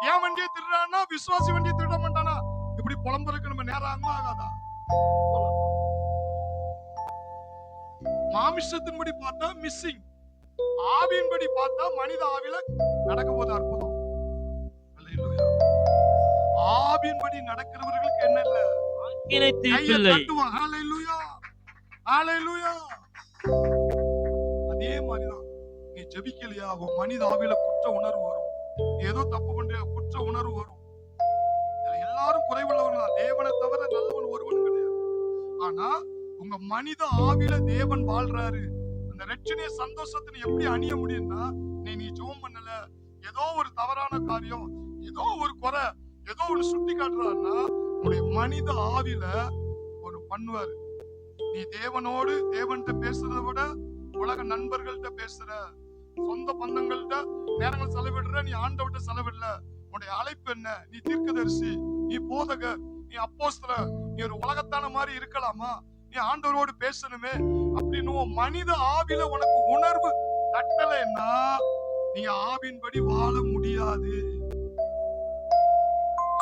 ஏன் வண்டியை திருடானா? விசுவாசி வண்டியை திருட மாட்டானா? இப்படி புலம்புறதுக்கு நம்ம நேரம் ஆகுமா ஆகாதா? மாமிசத்தின்படி பார்த்தா மிஸ்ஸிங், ஆவியின்படி பார்த்தா மனித ஆவியில நடக்க போது அற்புதம். அல்லேலூயா. ஆவியின்படி நடக்கிறவர்களுக்கு என்ன இல்ல? ஆக்கினை தீர்ப்பில்லை. ஹalleluya ஹalleluya. அதே மாதிரிதான் நீ ஜெபிக்கலையா, உன் மனித ஆவியில குற்ற உணர்வு வரும். ஏதோ தப்பு பண்றியா, குற்ற உணர்வு வரும். எல்லாரும் குறைவுள்ளவர்கள் தான், தேவனை தவிர நல்லவன் ஒருவன் கிடையாது. ஆனா உங்க மனித ஆவியில தேவன் வாழ்றாரு. அந்த ரட்சணிய சந்தோஷத்தை எப்படி அணிய முடியும்னா, நீ ஜெபம் பண்ணல, ஏதோ ஒரு தவறான காரியம், ஏதோ ஒரு குறை, ஏதோ ஒரு சுட்டி காட்டுறாருன்னா உங்களுடைய மனித ஆவியில ஒரு பண்ணுவாரு. நீ தேவன்கிட்ட பேசுறதை விட உலக நண்பர்கள்ட்ட பேசுற, சொந்த பந்தங்கள்ட்ட நேரங்கள் செலவிடுற, நீ ஆண்டவர்கிட்ட செலவிடல. உன்னுடைய அழைப்பு என்ன? நீ தீர்க்கதரிசி, நீ போதகர், நீ அப்போஸ்தலர், நீ ஒரு உலகத்தான மாதிரி இருக்கலாமா? நீ ஆண்டவரோடு பேசணுமே அப்படின்னு மனித ஆவியில உனக்கு உணர்வு தட்டலைன்னா நீங்க ஆவியின்படி வாழ முடியாது.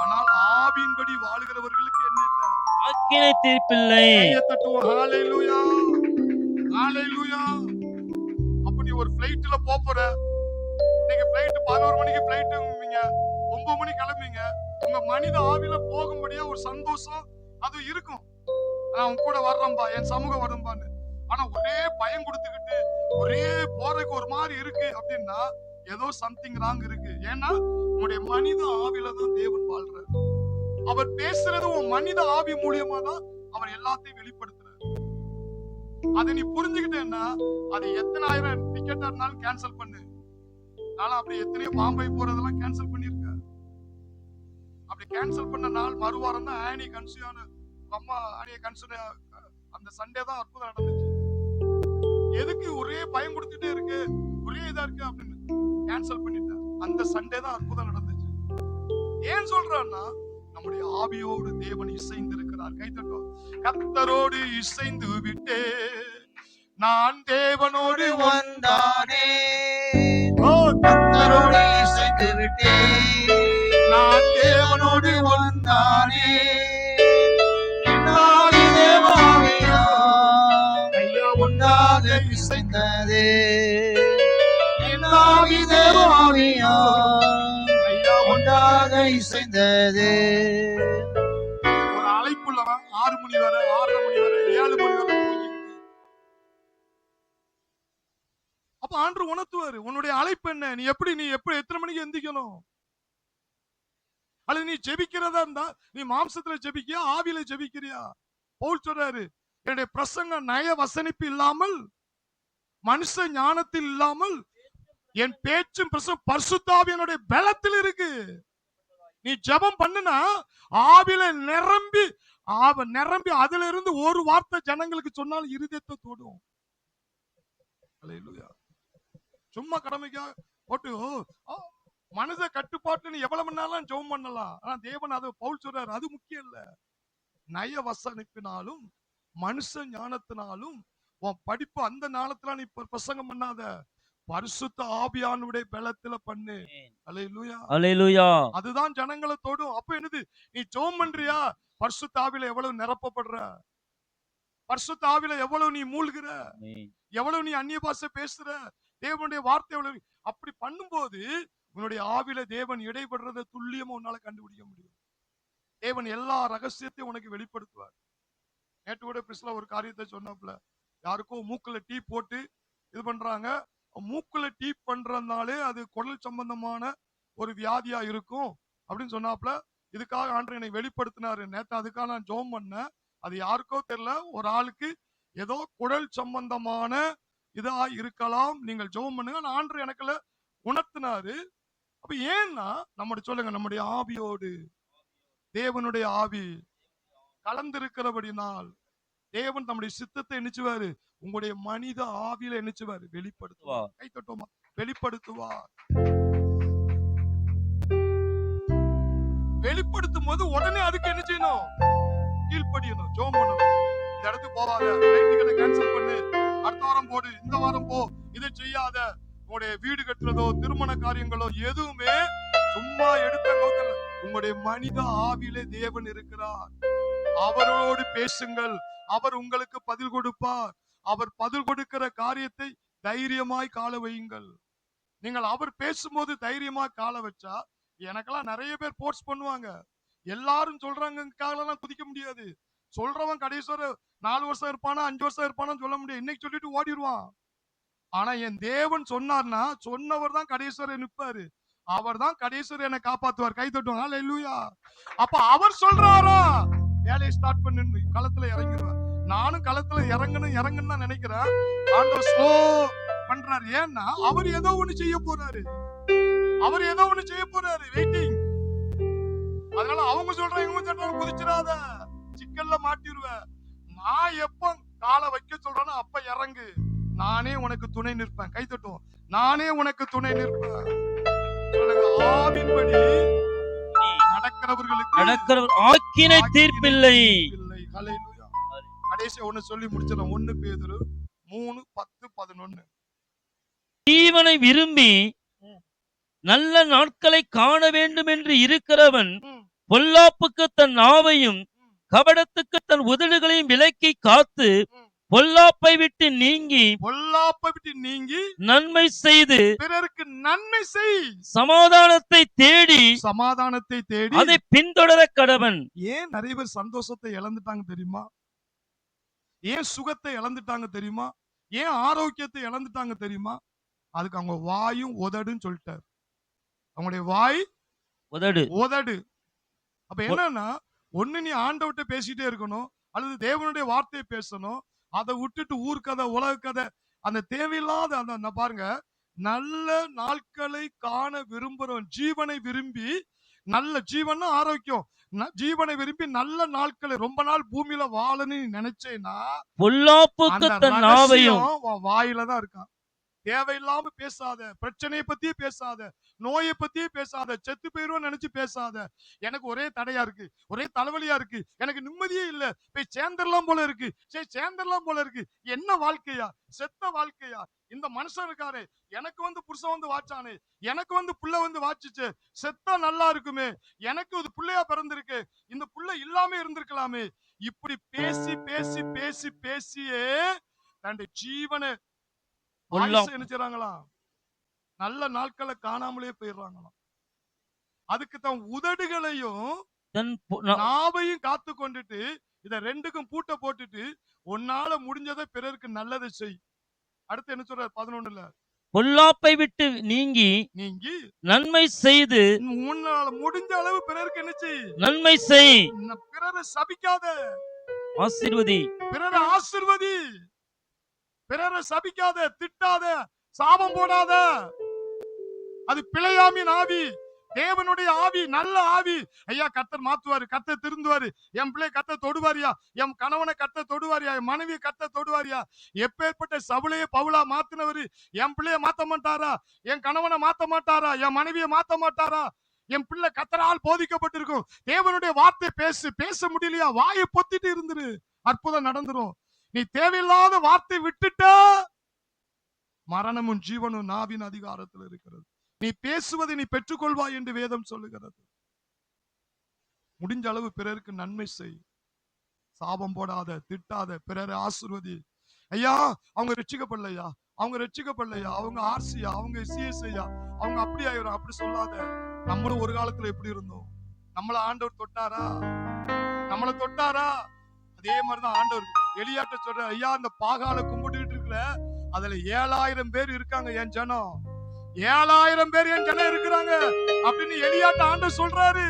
ஆனால் ஆவியின்படி வாழுகிறவர்களுக்கு என்ன இல்ல? ஆக்கினை தீர்ப்பில்லை. கையை தட்டுவோம். ஹalleluya ஹalleluya. அப்ப நீ ஒரு ஃளைட்ல போற, நீங்க ஃளைட் 11 மணிக்கு ஃளைட்ங்கீங்க, 9 மணிக்கு கிளம்புவீங்க. உங்க மனித ஆவியில போகும்படியா ஒரு சந்தோஷம் அது இருக்கும். நான் கூட வர்றேன்பா, என் சமூகம் வரும்பான்னு. ஆனா ஒரே பயம் கொடுத்துக்கிட்டு ஒரே போறதுக்கு ஒரு மாதிரி இருக்கு அப்படின்னா ஏதோ சம்திங் ராங் இருக்கு. ஏன்னா உங்களுடைய மனித ஆவியில தான் தேவன் வாழ்றார். அவர் பேசுறது உன் மனித ஆவி மூலியமா தான் அவர் எல்லாத்தையும் வெளிப்படுத்துறாரு. அதை நீ புரிஞ்சுக்கிட்டேன்னா அது எத்தனை ஆயிரம் டிக்கெட்டா இருந்தாலும் கேன்சல் பண்ணு. நான் அப்படி எத்தனையோ பாம்பை போறதெல்லாம் கேன்சல் பண்ணிருக்கேன். அப்படி கேன்சல் பண்ண நாள் மறுவாரம் தான் ஆனி கன்சியான அம்மா ஆனிய கன்சியூன அந்த சண்டே தான் அற்புதம் நடந்துச்சு. எதுக்கு ஒரே பயம் கொடுத்துட்டே இருக்கு, ஒரே இதா இருக்கு அப்படின்னு கேன்சல் பண்ணிட்டேன். அந்த சண்டே தான் அற்புதம் நடந்துச்சு. ஏன் சொல்றான்னா நம்முடைய ஆவியோடு தேவன் இசைந்து இருக்கிறார். கைத்தட்டும். கர்த்தரோடு இசைந்து விட்டே நான் தேவனோடு வந்தானே, ஓ கர்த்தரோடு இசைந்து விட்டே நான் தேவனோடு வந்தானே. என்னாகி தேவாவியோ ஐயா ஒன்றாக இசைந்ததே. என்னாகி தேவாவியோ ஐயா ஒன்றாக இசைந்ததே. ஒரு அழைப்புள்ளவன் 6 மணி வரை 6:30 மணி வரை 7 மணி வரை தூங்கிட்டு. அப்ப ஆண்டவர் உணர்த்துவாரு உன்னுடைய அழைப்பு என்ன, நீ எப்படி எத்தனை மணிக்கு எந்திக்கணும். அல்லது நீ ஜெபிக்கிறதா இருந்தா நீ மாம்சத்துல ஜெபிக்கியா ஆவியில ஜெபிக்கிறியா? பவுல் சொல்றாரு, என்னுடைய பிரசங்க நய வசனிப்பு இல்லாமல் மனுஷ ஞானத்தில் இல்லாமல் என் பேச்சும் பரிசுத்த ஆவியினுடைய பலத்தில் இருக்கு. நீ ஜெபம் பண்ணுனா ஆவியில நிரம்பி அதுல இருந்து ஒரு வார்த்தை ஜனங்களுக்கு சொன்னாலும் இருதயத்தை தொடும். அல்லேலூயா. சும்மா கடமைக்காக போட்டு மனத கட்டுப்பாட்டுன்னு எவ்வளவு மணி நேரம் ஜெபம் பண்ணலாம். ஆனா தேவன் அதை பவுல் சொல்றாரு, அது முக்கியம் இல்ல. நய வசனிப்பினாலும் மனுஷ ஞானத்தினாலும் உன் படிப்பு அந்த நாளத்துல நீ பிரசங்கம் பண்ணாத, பரிசுத்த ஆவியானுடைய பலத்துல பண்ணு. அல்லேலூயா. அல்லேலூயா. அதுதான் ஜனங்களை தொடும். அப்ப என்னது, நீ ஜெபம் பண்றியா, பரிசுத்த ஆவியில எவ்வளவு நிரப்பப்படுற, பரிசுத்த ஆவியில எவ்வளவு நீ மூழ்கிற, எவ்வளவு நீ அந்நிய பாஷை பேசுற, தேவனுடைய வார்த்தை எவ்வளவு, அப்படி பண்ணும்போது உன்னுடைய ஆவியில தேவன் இடைபடுறத துல்லியமா உன்னால கண்டுபிடிக்க முடியும். தேவன் எல்லா ரகசியத்தையும் உனக்கு வெளிப்படுத்துவார். நேற்று கூட பிரிஸ்ல ஒரு காரியத்தை சொன்னாப்ல, யாருக்கோ மூக்குல டீ போட்டு இது பண்றாங்க. மூக்குல டீ பண்றதுனாலே அது குடல் சம்பந்தமான ஒரு வியாதியா இருக்கும் அப்படின்னு சொன்னாப்ல. இதுக்காக ஆண்டவர் என்னை வெளிப்படுத்தினாரு. நேற்று அதுக்காக நான் ஜெபம் பண்ணேன். அது யாருக்கோ தெரியல, ஒரு ஆளுக்கு ஏதோ குடல் சம்பந்தமான இதா இருக்கலாம், நீங்கள் ஜெபம் பண்ணுங்க. ஆண்டவர் எனக்குள்ள உணர்த்தினாரு. அப்ப ஏன்னா சொல்லுங்க, நம்முடைய ஆவியோடு தேவனுடைய ஆவி கலந்திருக்கிறபடினால் தேவன் தம்முடைய சித்தத்தை எண்ணிச்சுவாரு, உங்களுடைய மனித ஆவியில எண்ணிச்சுவாரு, வெளிப்படுத்துவார். கை தட்டுவோமா? வெளிப்படுத்துவார். வெளிப்படுத்தும் போது உடனே அதுக்கு என்ன செய்யணும்? கீழ்ப்படியணும், ஜெபம் பண்ணணும். இந்த இடத்துக்கு போகாத, ஃளைட்டுகளை கேன்சல் பண்ணு, அடுத்த வாரம் போடு, இந்த வாரம் போ, இதை செய்யாத. உங்களுடைய வீடு கட்டுறதோ திருமண காரியங்களோ எதுவுமே சும்மா எடுத்த கவுத்தல. உங்களுடைய மனித ஆவியிலே தேவன் இருக்கிறார். அவரோடு பேசுங்கள், அவர் உங்களுக்கு பதில் கொடுப்பார். அவர் பதில் கொடுக்கிற காரியத்தை தைரியமாய் கால வையுங்கள். நீங்கள் அவர் பேசும்போது தைரியமா கால வச்சா, எனக்கெல்லாம் நிறைய பேர் போர்ஸ் பண்ணுவாங்க. எல்லாரும் சொல்றாங்க குதிக்க முடியாது. சொல்றவன் கடைசி வரை 4 வருஷம் இருப்பானா 5 வருஷம் இருப்பானா சொல்ல முடியாது. இன்னைக்கு சொல்லிட்டு ஓடிடுவான். ஆனா என் தேவன் சொன்னார்னா சொன்னவர் தான் கடைசி வரை நிற்பாரு. அவர் தான் கடைசி வரை என்னை காப்பாத்துவார். கை தட்டுவாங்க. ஹல்லேலூயா. அப்ப அவர் சொல்றாரா, வேலையை ஸ்டார்ட் பண்ணு, களத்துல இறங்கிடுவார். நானும் களத்துல இறங்கணும் தான் நினைக்கிறேன். ஆண்டவர் ஸ்லோ பண்றாரு. ஏன்னா அவர் ஏதோ ஒண்ணு செய்ய போறாரு. அவர் ஏதோ ஒண்ணு செய்ய போறாரு. வெயிட்டிங். அதனால அவங்க சொல்றாங்க, இவங்க சொல்றாங்க, குதிச்சிடாத, சிக்கல்ல மாட்டிடுவ. நான் எப்ப காலை வைக்க சொல்றேனோ அப்ப இறங்கு. நானே உனக்கு துணை நிற்பேன். கை தட்டுவோம். நானே உனக்கு துணை நிற்பேன். சொல்லுங்க, ஆவின்படி நடக்கிறவர்களுக்கு ஆக்கினை தீர்ப்பில்லை. ஹல்லேலூயா. கடைசி ஒண்ணு சொல்லி முடிச்சிடறேன். 1 பேதுரு 3:10-11. ஜீவனை விரும்பி நல்ல நாட்களை காண வேண்டும் என்று இருக்கிறவன் பொல்லாப்புக்கு தன் நாவையும் கபடத்துக்கு தன் உதடுகளையும் விலக்கி காத்து பொல்லாப்பை விட்டு நீங்கி நன்மை செய்து பிறருக்கு நன்மை செய், சமாதானத்தை தேடி அதை பின்தொடர கடவன். ஏன் நிறைய பேர் சந்தோஷத்தை இழந்துட்டாங்க தெரியுமா? ஏன் சுகத்தை இழந்துட்டாங்க தெரியுமா? ஏன் ஆரோக்கியத்தை இழந்துட்டாங்க தெரியுமா? அதுக்கு அவங்க வாயும் உதடுன்னு சொல்லிட்டார். அவங்களுடைய வாய் உதடு. அப்ப என்னன்னா, ஒண்ணு நீ ஆண்டவர்கிட்ட பேசிட்டே இருக்கணும், அல்லது தேவனுடைய வார்த்தையை பேசணும். அதை விட்டுட்டு ஊர் கதை, உலக கதை, அந்த தேவையில்லாத அந்த பாருங்க, நல்ல நாட்களை காண விரும்புறோம். ஜீவனை விரும்பி, நல்ல ஜீவன் ஆரோக்கியம், ஜீவனை விரும்பி நல்ல நாட்களை ரொம்ப நாள் பூமியில வாழன்னு நினைச்சேன்னா பொல்லாப்புக்கு தன் நாவையும் வாயில தான் இருக்கான். தேவையில்லாம பேசாத, பிரச்சனையை பத்தியே பேசாத, நோயை பத்தியே பேசாத, செத்து போயிருவோம் நினைச்சு பேசாத. எனக்கு ஒரே தடையா இருக்கு, ஒரே தலைவலியா இருக்கு, எனக்கு நிம்மதியே இல்ல, போய் சேர்ந்துடலாம் போல இருக்கு, சேர்ந்துடலாம் போல இருக்கு. என்ன வாழ்க்கையா? செத்த வாழ்க்கையா? இந்த மனுஷன் இருக்காரு, எனக்கு புருஷன் வாச்சானே, எனக்கு புள்ள வாச்சுச்சு, செத்தா நல்லா இருக்குமே, எனக்கு இது புள்ளையா பிறந்திருக்கு, இந்த புள்ள இல்லாம இருந்திருக்கலாமே. இப்படி பேசி பேசி பேசி பேசியே தன்னுடைய ஜீவனை என்ன செய்றாங்களாம்? நல்ல நாட்களை காணாமலே போயிடுறாங்களாம். அதுக்கு தான் உதடுகளையும் நாவையும் காத்து கொண்டுட்டு, இத ரெண்டுக்கும் பூட்ட போட்டுட்டு, உன்னால முடிஞ்சதை பிறருக்கு நல்லதை செய். அடுத்து என்ன சொல்றார் 11ல? பொல்லாப்பை விட்டு நீங்கி நன்மை செய்து உன்னால முடிஞ்ச அளவு பிறருக்கு என்ன செய்? நன்மை செய். பிறரை சபிக்காத, ஆசீர்வதி. பிறரை ஆசீர்வதி. பிறரை சபிக்காத, திட்டாத, சாபம் போடாத. அது பிழையாமின் ஆவி. தேவனுடைய ஆவி, நல்ல ஆவி. ஐயா கர்த்தர் மாத்துவாரு, கர்த்தர் திருந்துவாரு, என் பிள்ளை கர்த்தர் தொடுவாரியா, என் கணவனை கர்த்தர் தொடுவாரியா, என் மனைவியை கர்த்தர் தொடுவாரியா. எப்பேற்பட்ட சவுளையே பவுலா மாத்தினவரு என் பிள்ளைய மாத்த மாட்டாரா, என் கணவனை மாத்த மாட்டாரா, என் மனைவியை மாத்த மாட்டாரா. என் பிள்ளை கர்த்தரால் போதிக்கப்பட்டிருக்கும். தேவனுடைய வார்த்தை பேசு. பேச முடியலையா, வாயை பொத்திட்டு இருந்துரு, அற்புதம் நடந்துரும். நீ தேவையில்லாத வார்த்தை விட்டுட்ட, மரணமும் ஜீவனும் நாவின் அதிகாரத்தில் இருக்கிறது. நீ பேசுவதை நீ பெற்றுக்கொள்வாய் என்று வேதம் சொல்லுகிறது. முடிஞ்ச அளவு பிறருக்கு நன்மை செய். சாபம் போடாத, திட்டாத, பிறரை ஆசீர்வதி. ஐயா அவங்க ரட்சிக்கப்படலையா, அவங்க ரட்சிக்கப்படலையா, அவங்க ஆர்சியா, அவங்க சிஎஸ்ஐயா, அவங்க அப்படி ஆயிரும், அப்படி சொல்லாத. நம்மளும் ஒரு காலத்துல எப்படி இருந்தோம்? நம்மள ஆண்டவர் தொட்டாரா? நம்மள தொட்டாரா? அதே மாதிரிதான் ஆண்டவர் எலியாட்ட சொல்ற, ஐயா அந்த பாகால கும்பிட்டுட்டு இருக்கல, அதுல 7000 பேர் இருக்காங்க என் ஜனம், 7000 பேர் என் ஜனம் இருக்கிறாங்க அப்படின்னு எலியாட்ட ஆண்டவர் சொல்றாரு.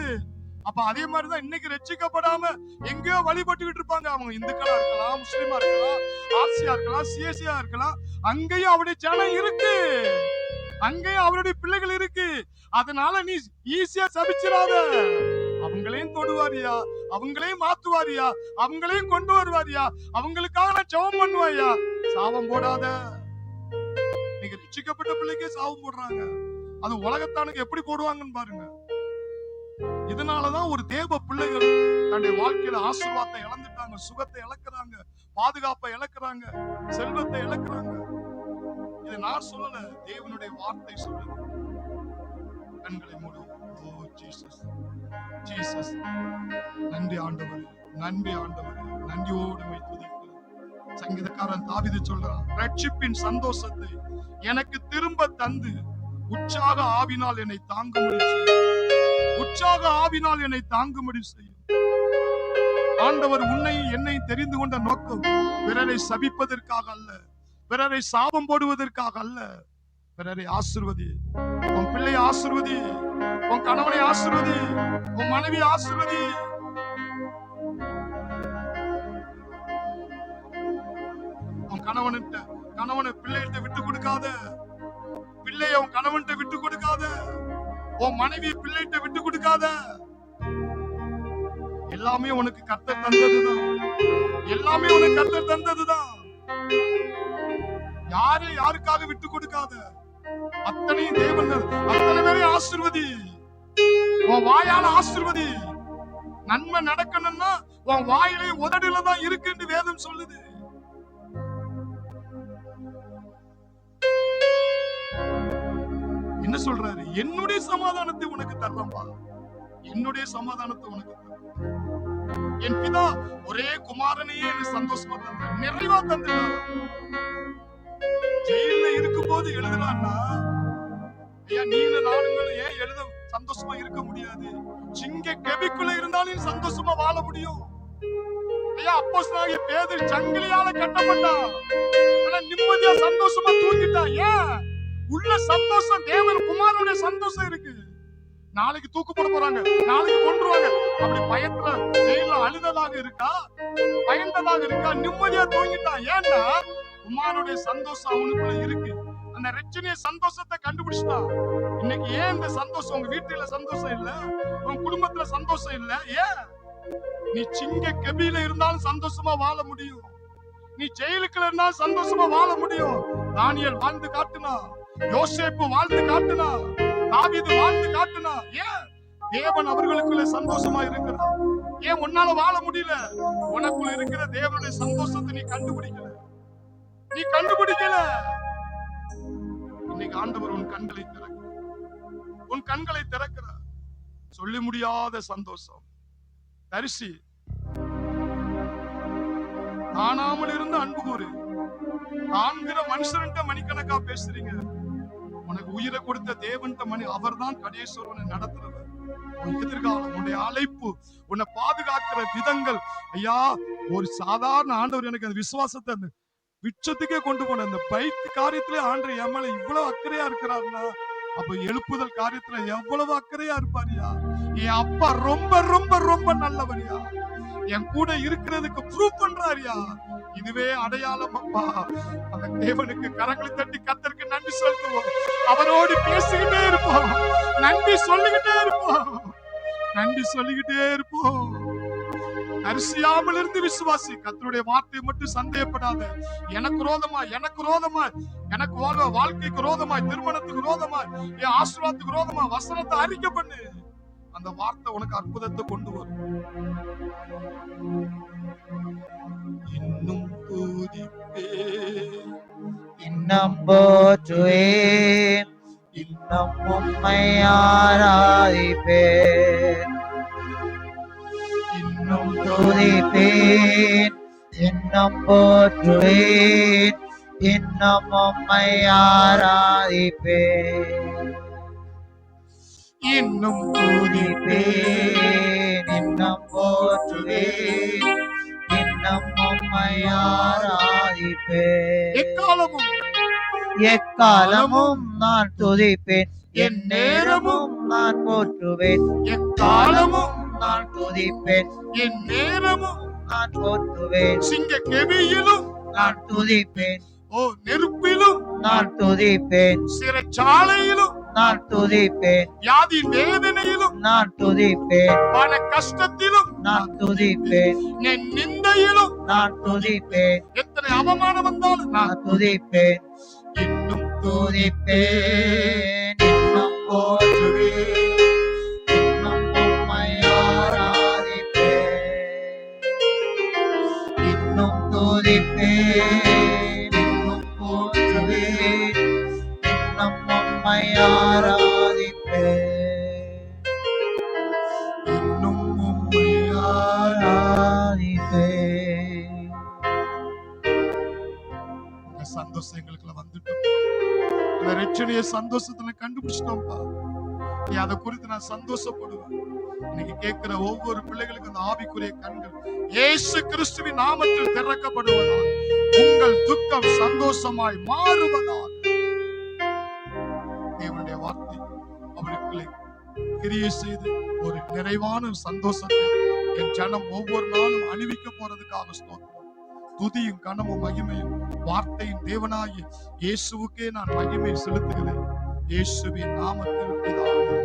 அப்ப அதே மாதிரிதான் இன்னைக்கு ரட்சிக்கப்படாம எங்கேயோ வழிபட்டுக்கிட்டு இருப்பாங்க. அவங்க இந்துக்களா இருக்கலாம், முஸ்லிமா இருக்கலாம், ஆர்சியா இருக்கலாம், சிஎஸ்சியா இருக்கலாம். அங்கேயும் அவருடைய ஜனம் இருக்கு, அங்கேயும் அவருடைய பிள்ளைகள் இருக்கு. அதனால நீ ஈஸியா சபிச்சிடாத. அவங்களையும் தொடுவாரியா, அவங்களையும் மாத்துவாரியா, அவங்களையும் கொண்டு வருவாரியா, அவங்களுக்காக நான் ஜெபம் பண்ணுவாயா. சாபம் போடாத. நீங்க ரட்சிக்கப்பட்ட பிள்ளைக்கே சாபம் போடுறாங்க, அது உலகத்தானுக்கு எப்படி போடுவாங்கன்னு பாருங்க. இதனாலதான் ஒரு தேவ பிள்ளைகள் தன்னுடைய வாழ்க்கையில ஆசீர்வாதத்தை இழந்துட்டாங்க, சுகத்தை இழக்கிறாங்க, பாதுகாப்பை இழக்கிறாங்க, செல்வத்தை இழக்கிறாங்க. இதை நான் சொல்லல, தேவனுடைய வார்த்தை சொல்லுது. கண்களை மூடு. ஓ ஜீசஸ், ஜீசஸ். நன்றி ஆண்டவரே, நன்றி ஆண்டவரே, நன்றியோடு துதிக்கிறேன். சங்கீதக்காரன் தாவீது சொல்றான், ரட்சிப்பின் சந்தோஷத்தை எனக்கு திரும்ப தந்து உற்சாக ஆவினால் என்னை தாங்கும்படி செய்யும், உற்சாக ஆவினால் என்னை தாங்கும்படி செய்யும். ஆண்டவர் உன்னை என்னை தெரிந்து கொண்ட நோக்கம் பிறரை சபிப்பதற்காக அல்ல, பிறரை சாபம் போடுவதற்காக அல்ல. பிறரை ஆசீர்வதி, உன் பிள்ளையை ஆசீர்வதி, உன் கணவனை ஆசீர்வதி, உன் மனைவி ஆசீர்வதி. உன் கணவனை பிள்ளைகிட்ட விட்டு கொடுக்காத, பிள்ளைய உன் கணவன்கிட்ட விட்டு கொடுக்காத, உன் மனைவி பிள்ளைகிட்ட விட்டு கொடுக்காத. எல்லாமே உனக்கு கர்த்தர் தந்ததுதான், எல்லாமே உனக்கு கர்த்தர் தந்ததுதான். யாரையும் யாருக்காக விட்டு கொடுக்காத. அத்தனையும் தேவன், அத்தனை பேரையும் ஆசீர்வதி, உன் வாயால ஆசீர்வதி. நன்மை நடக்கணும்னா உன் வாயிலே உதடுல தான் இருக்கு என்று வேதம் சொல்லுது. என்ன சொல்றாரு? என்னுடைய சமாதானத்தை உனக்கு தர்றேன்பா, என்னுடைய சமாதானத்தை உனக்கு தர்றேன். என் பிதா ஒரே குமாரனையே எனக்கு சந்தோஷமா தந்தார், நிறைவா தந்தார். ஜெயில இருக்கும் போது எழுதலாம்னா ஐயா நீங்க நானுங்களும் ஏன் எழுத சந்தோஷமா இருக்க முடியாது? சிங்க கெபிக்குள்ள இருந்தாலும் சந்தோஷமா வாழ முடியும். ஐயா அப்போஸ்தலனாகிய பேதுரு சங்கிலியால கட்டப்பட்டான், ஆனா நிம்மதியா சந்தோஷமா தூங்கிட்டான். ஏன்? உள்ள சந்தோஷம், தேவன் குமாரனுடைய சந்தோஷம் இருக்கு. நாளைக்கு தூக்கு போட போறாங்க, நாளைக்கு கொன்றுவாங்க, அப்படி பயத்துல ஜெயில அழுததாக இருக்கா, பயந்ததாக இருக்கா? நிம்மதியா தூங்கிட்டான். ஏன்னா குமாரனுடைய சந்தோஷம் அவனுக்குள்ள இருக்கு. அந்த ரட்சணிய சந்தோஷத்தை கண்டுபிடிச்சிட்டான். இன்னைக்கு ஏன் இந்த சந்தோஷம் உங்க வீட்டுல சந்தோஷம் இல்ல, உங்க குடும்பத்துல சந்தோஷம் இல்ல? ஏன்? நீ சிங்க கெபியில இருந்தாலும் சந்தோஷமா வாழ முடியும், நீ ஜெயிலுக்குள்ள இருந்தாலும் சந்தோஷமா வாழ முடியும். தானியேல் வாழ்ந்து காட்டுனா, யோசேப்பு வாழ்ந்து காட்டுனா, தாவீது வாழ்ந்து காட்டுனா. ஏன்? தேவன் அவர்களுக்குள்ள சந்தோஷமா இருக்கிறார். ஏன் உன்னால வாழ முடியல? உனக்குள்ள இருக்கிற தேவனுடைய சந்தோஷத்தை நீ கண்டுபிடிக்கல, நீ கண்டுபிடிக்கல. இன்னைக்கு ஆண்டவர் உன் கண்களை திறக்கிறார், உன் கண்களை திறக்கிறார். சொல்லி முடியாத சந்தோஷம். தரிசி காணாமல் இருந்து அன்பு கூறு. காண்கிற மனுஷன்ட்ட மணிக்கணக்கா பேசுறீங்க, உனக்கு உயிரை கொடுத்த தேவன்ட்ட மணி, அவர் தான் கடைசோரனை நடத்துறவர். உன் எதிர்காலம், உன்னுடைய அழைப்பு, உன்னை பாதுகாக்கிற விதங்கள். ஐயா ஒரு சாதாரண ஆண்டவர் எனக்கு அந்த விசுவாசத்தை அந்த விச்சத்துக்கே கொண்டு போன அந்த பைக் காரியத்திலே ஆண்டவர் என் மேல இவ்வளவு அக்கறையா இருக்கிறாருன்னா, அப்ப எழுப்புதல் காரியத்துல எவ்வளவு அக்கறையா இருப்பாரியா? என் அப்பா ரொம்ப ரொம்ப ரொம்ப நல்லவரியா, என் கூட இருக்கிறதுக்கு ப்ரூவ் பண்றாரியா. இதுவே அடையாளம் அப்பா. அந்த தேவனுக்கு கரங்களை தட்டி கர்த்தருக்கு நன்றி செலுத்துவோம். அவரோடு பேசிக்கிட்டே இருப்போம். நன்றி சொல்லிக்கிட்டே இருப்போம். நன்றி சொல்லிக்கிட்டே இருப்போம். தரிசியாமல் இருந்து விசுவாசி. கர்த்தருடைய வார்த்தையை மட்டும் சந்தேகப்படாத. எனக்கு ரோதமாய், எனக்கு ரோதமாய், எனக்கு வாழ்க்கைக்கு ரோதமாய், திருமணத்துக்கு ரோதமாய், என் ஆசீர்வாதத்துக்கு ரோதமாய் வசனத்தை அறிக்கை பண்ணு. அந்த வார்த்தை உனக்கு அற்புதத்தை கொண்டு வரும். இன்னும் துதிப்பேன், இன்னும் போற்றுவேன், இன்னும் உம்மை ஆராதிப்பேன், இன்னும் துதிப்பேன், இன்னும் போற்றுவேன், இன்னும் உம்மை ஆராதிப்பேன், இன்னும் துதிப்பேன், இன்னும் போற்றுவேன், இன்னும் உம்மை ஆராதிப்பேன். எக்காலமும் எக்காலமும் நான் துதிப்பேன், என் நேரமும் நான் போற்றுவேன், எக்காலமும் நான் துதிப்பேன், என் நேரமும் நான் போற்றுவேன், சிங்க கெபியிலும் நான் துதிப்பேன், ஓ நெருப்பிலும் நான் துதிப்பேன், சிறைச்சாலையிலும் நான் துதிப்பேன், வியாதி வேதனையிலும் நான் துதிப்பேன், பண கஷ்டத்திலும் நான் துதிப்பேன், என் நிந்தையிலும் நான் துதிப்பேன், எத்தனை அவமானம் வந்தாலும் நான் நான் துதிப்பேன், இன்னும் துதிப்பேன், இன்னும் போற்றுவேன், இன்னும் உம்மை ஆராதிப்பேன், இன்னும் துதிப்பேன், இன்னும் போற்றுவேன், இன்னும் உம்மை ஆராதிப்பேன், இன்னும் உம்மை ஆராதிப்பேன். உங்க சந்தோஷம் எங்களுக்குள்ள வந்துட்டோம். இந்த ரட்சணைய சந்தோஷத்துல கண்டுபிடிச்சிட்டோம்ப்பா. நீ அதை குறித்து நான் சந்தோஷப்படுவேன். இன்னைக்கு கேட்கிற ஒவ்வொரு பிள்ளைகளுக்கும் அந்த ஆவிக்குரிய கண்கள் இயேசு கிறிஸ்துவின் நாமத்தில் திறக்கப்படுவதால் உங்கள் துக்கம் சந்தோஷமாய் மாறுவதால் தேவனுடைய வார்த்தை அவருக்குள்ளே கிரியை செய்து ஒரு நிறைவான சந்தோஷத்தை என் ஜனம் ஒவ்வொரு நாளும் அணிவிக்க போறதுக்காக ஸ்தோத்திரம். துதியும் கனமும் மகிமையும் வார்த்தையின் தேவனாகிய இயேசுவுக்கே நான் மகிமை செலுத்துகிறேன். இயேசுவின் நாமத்தில் பிதாவே.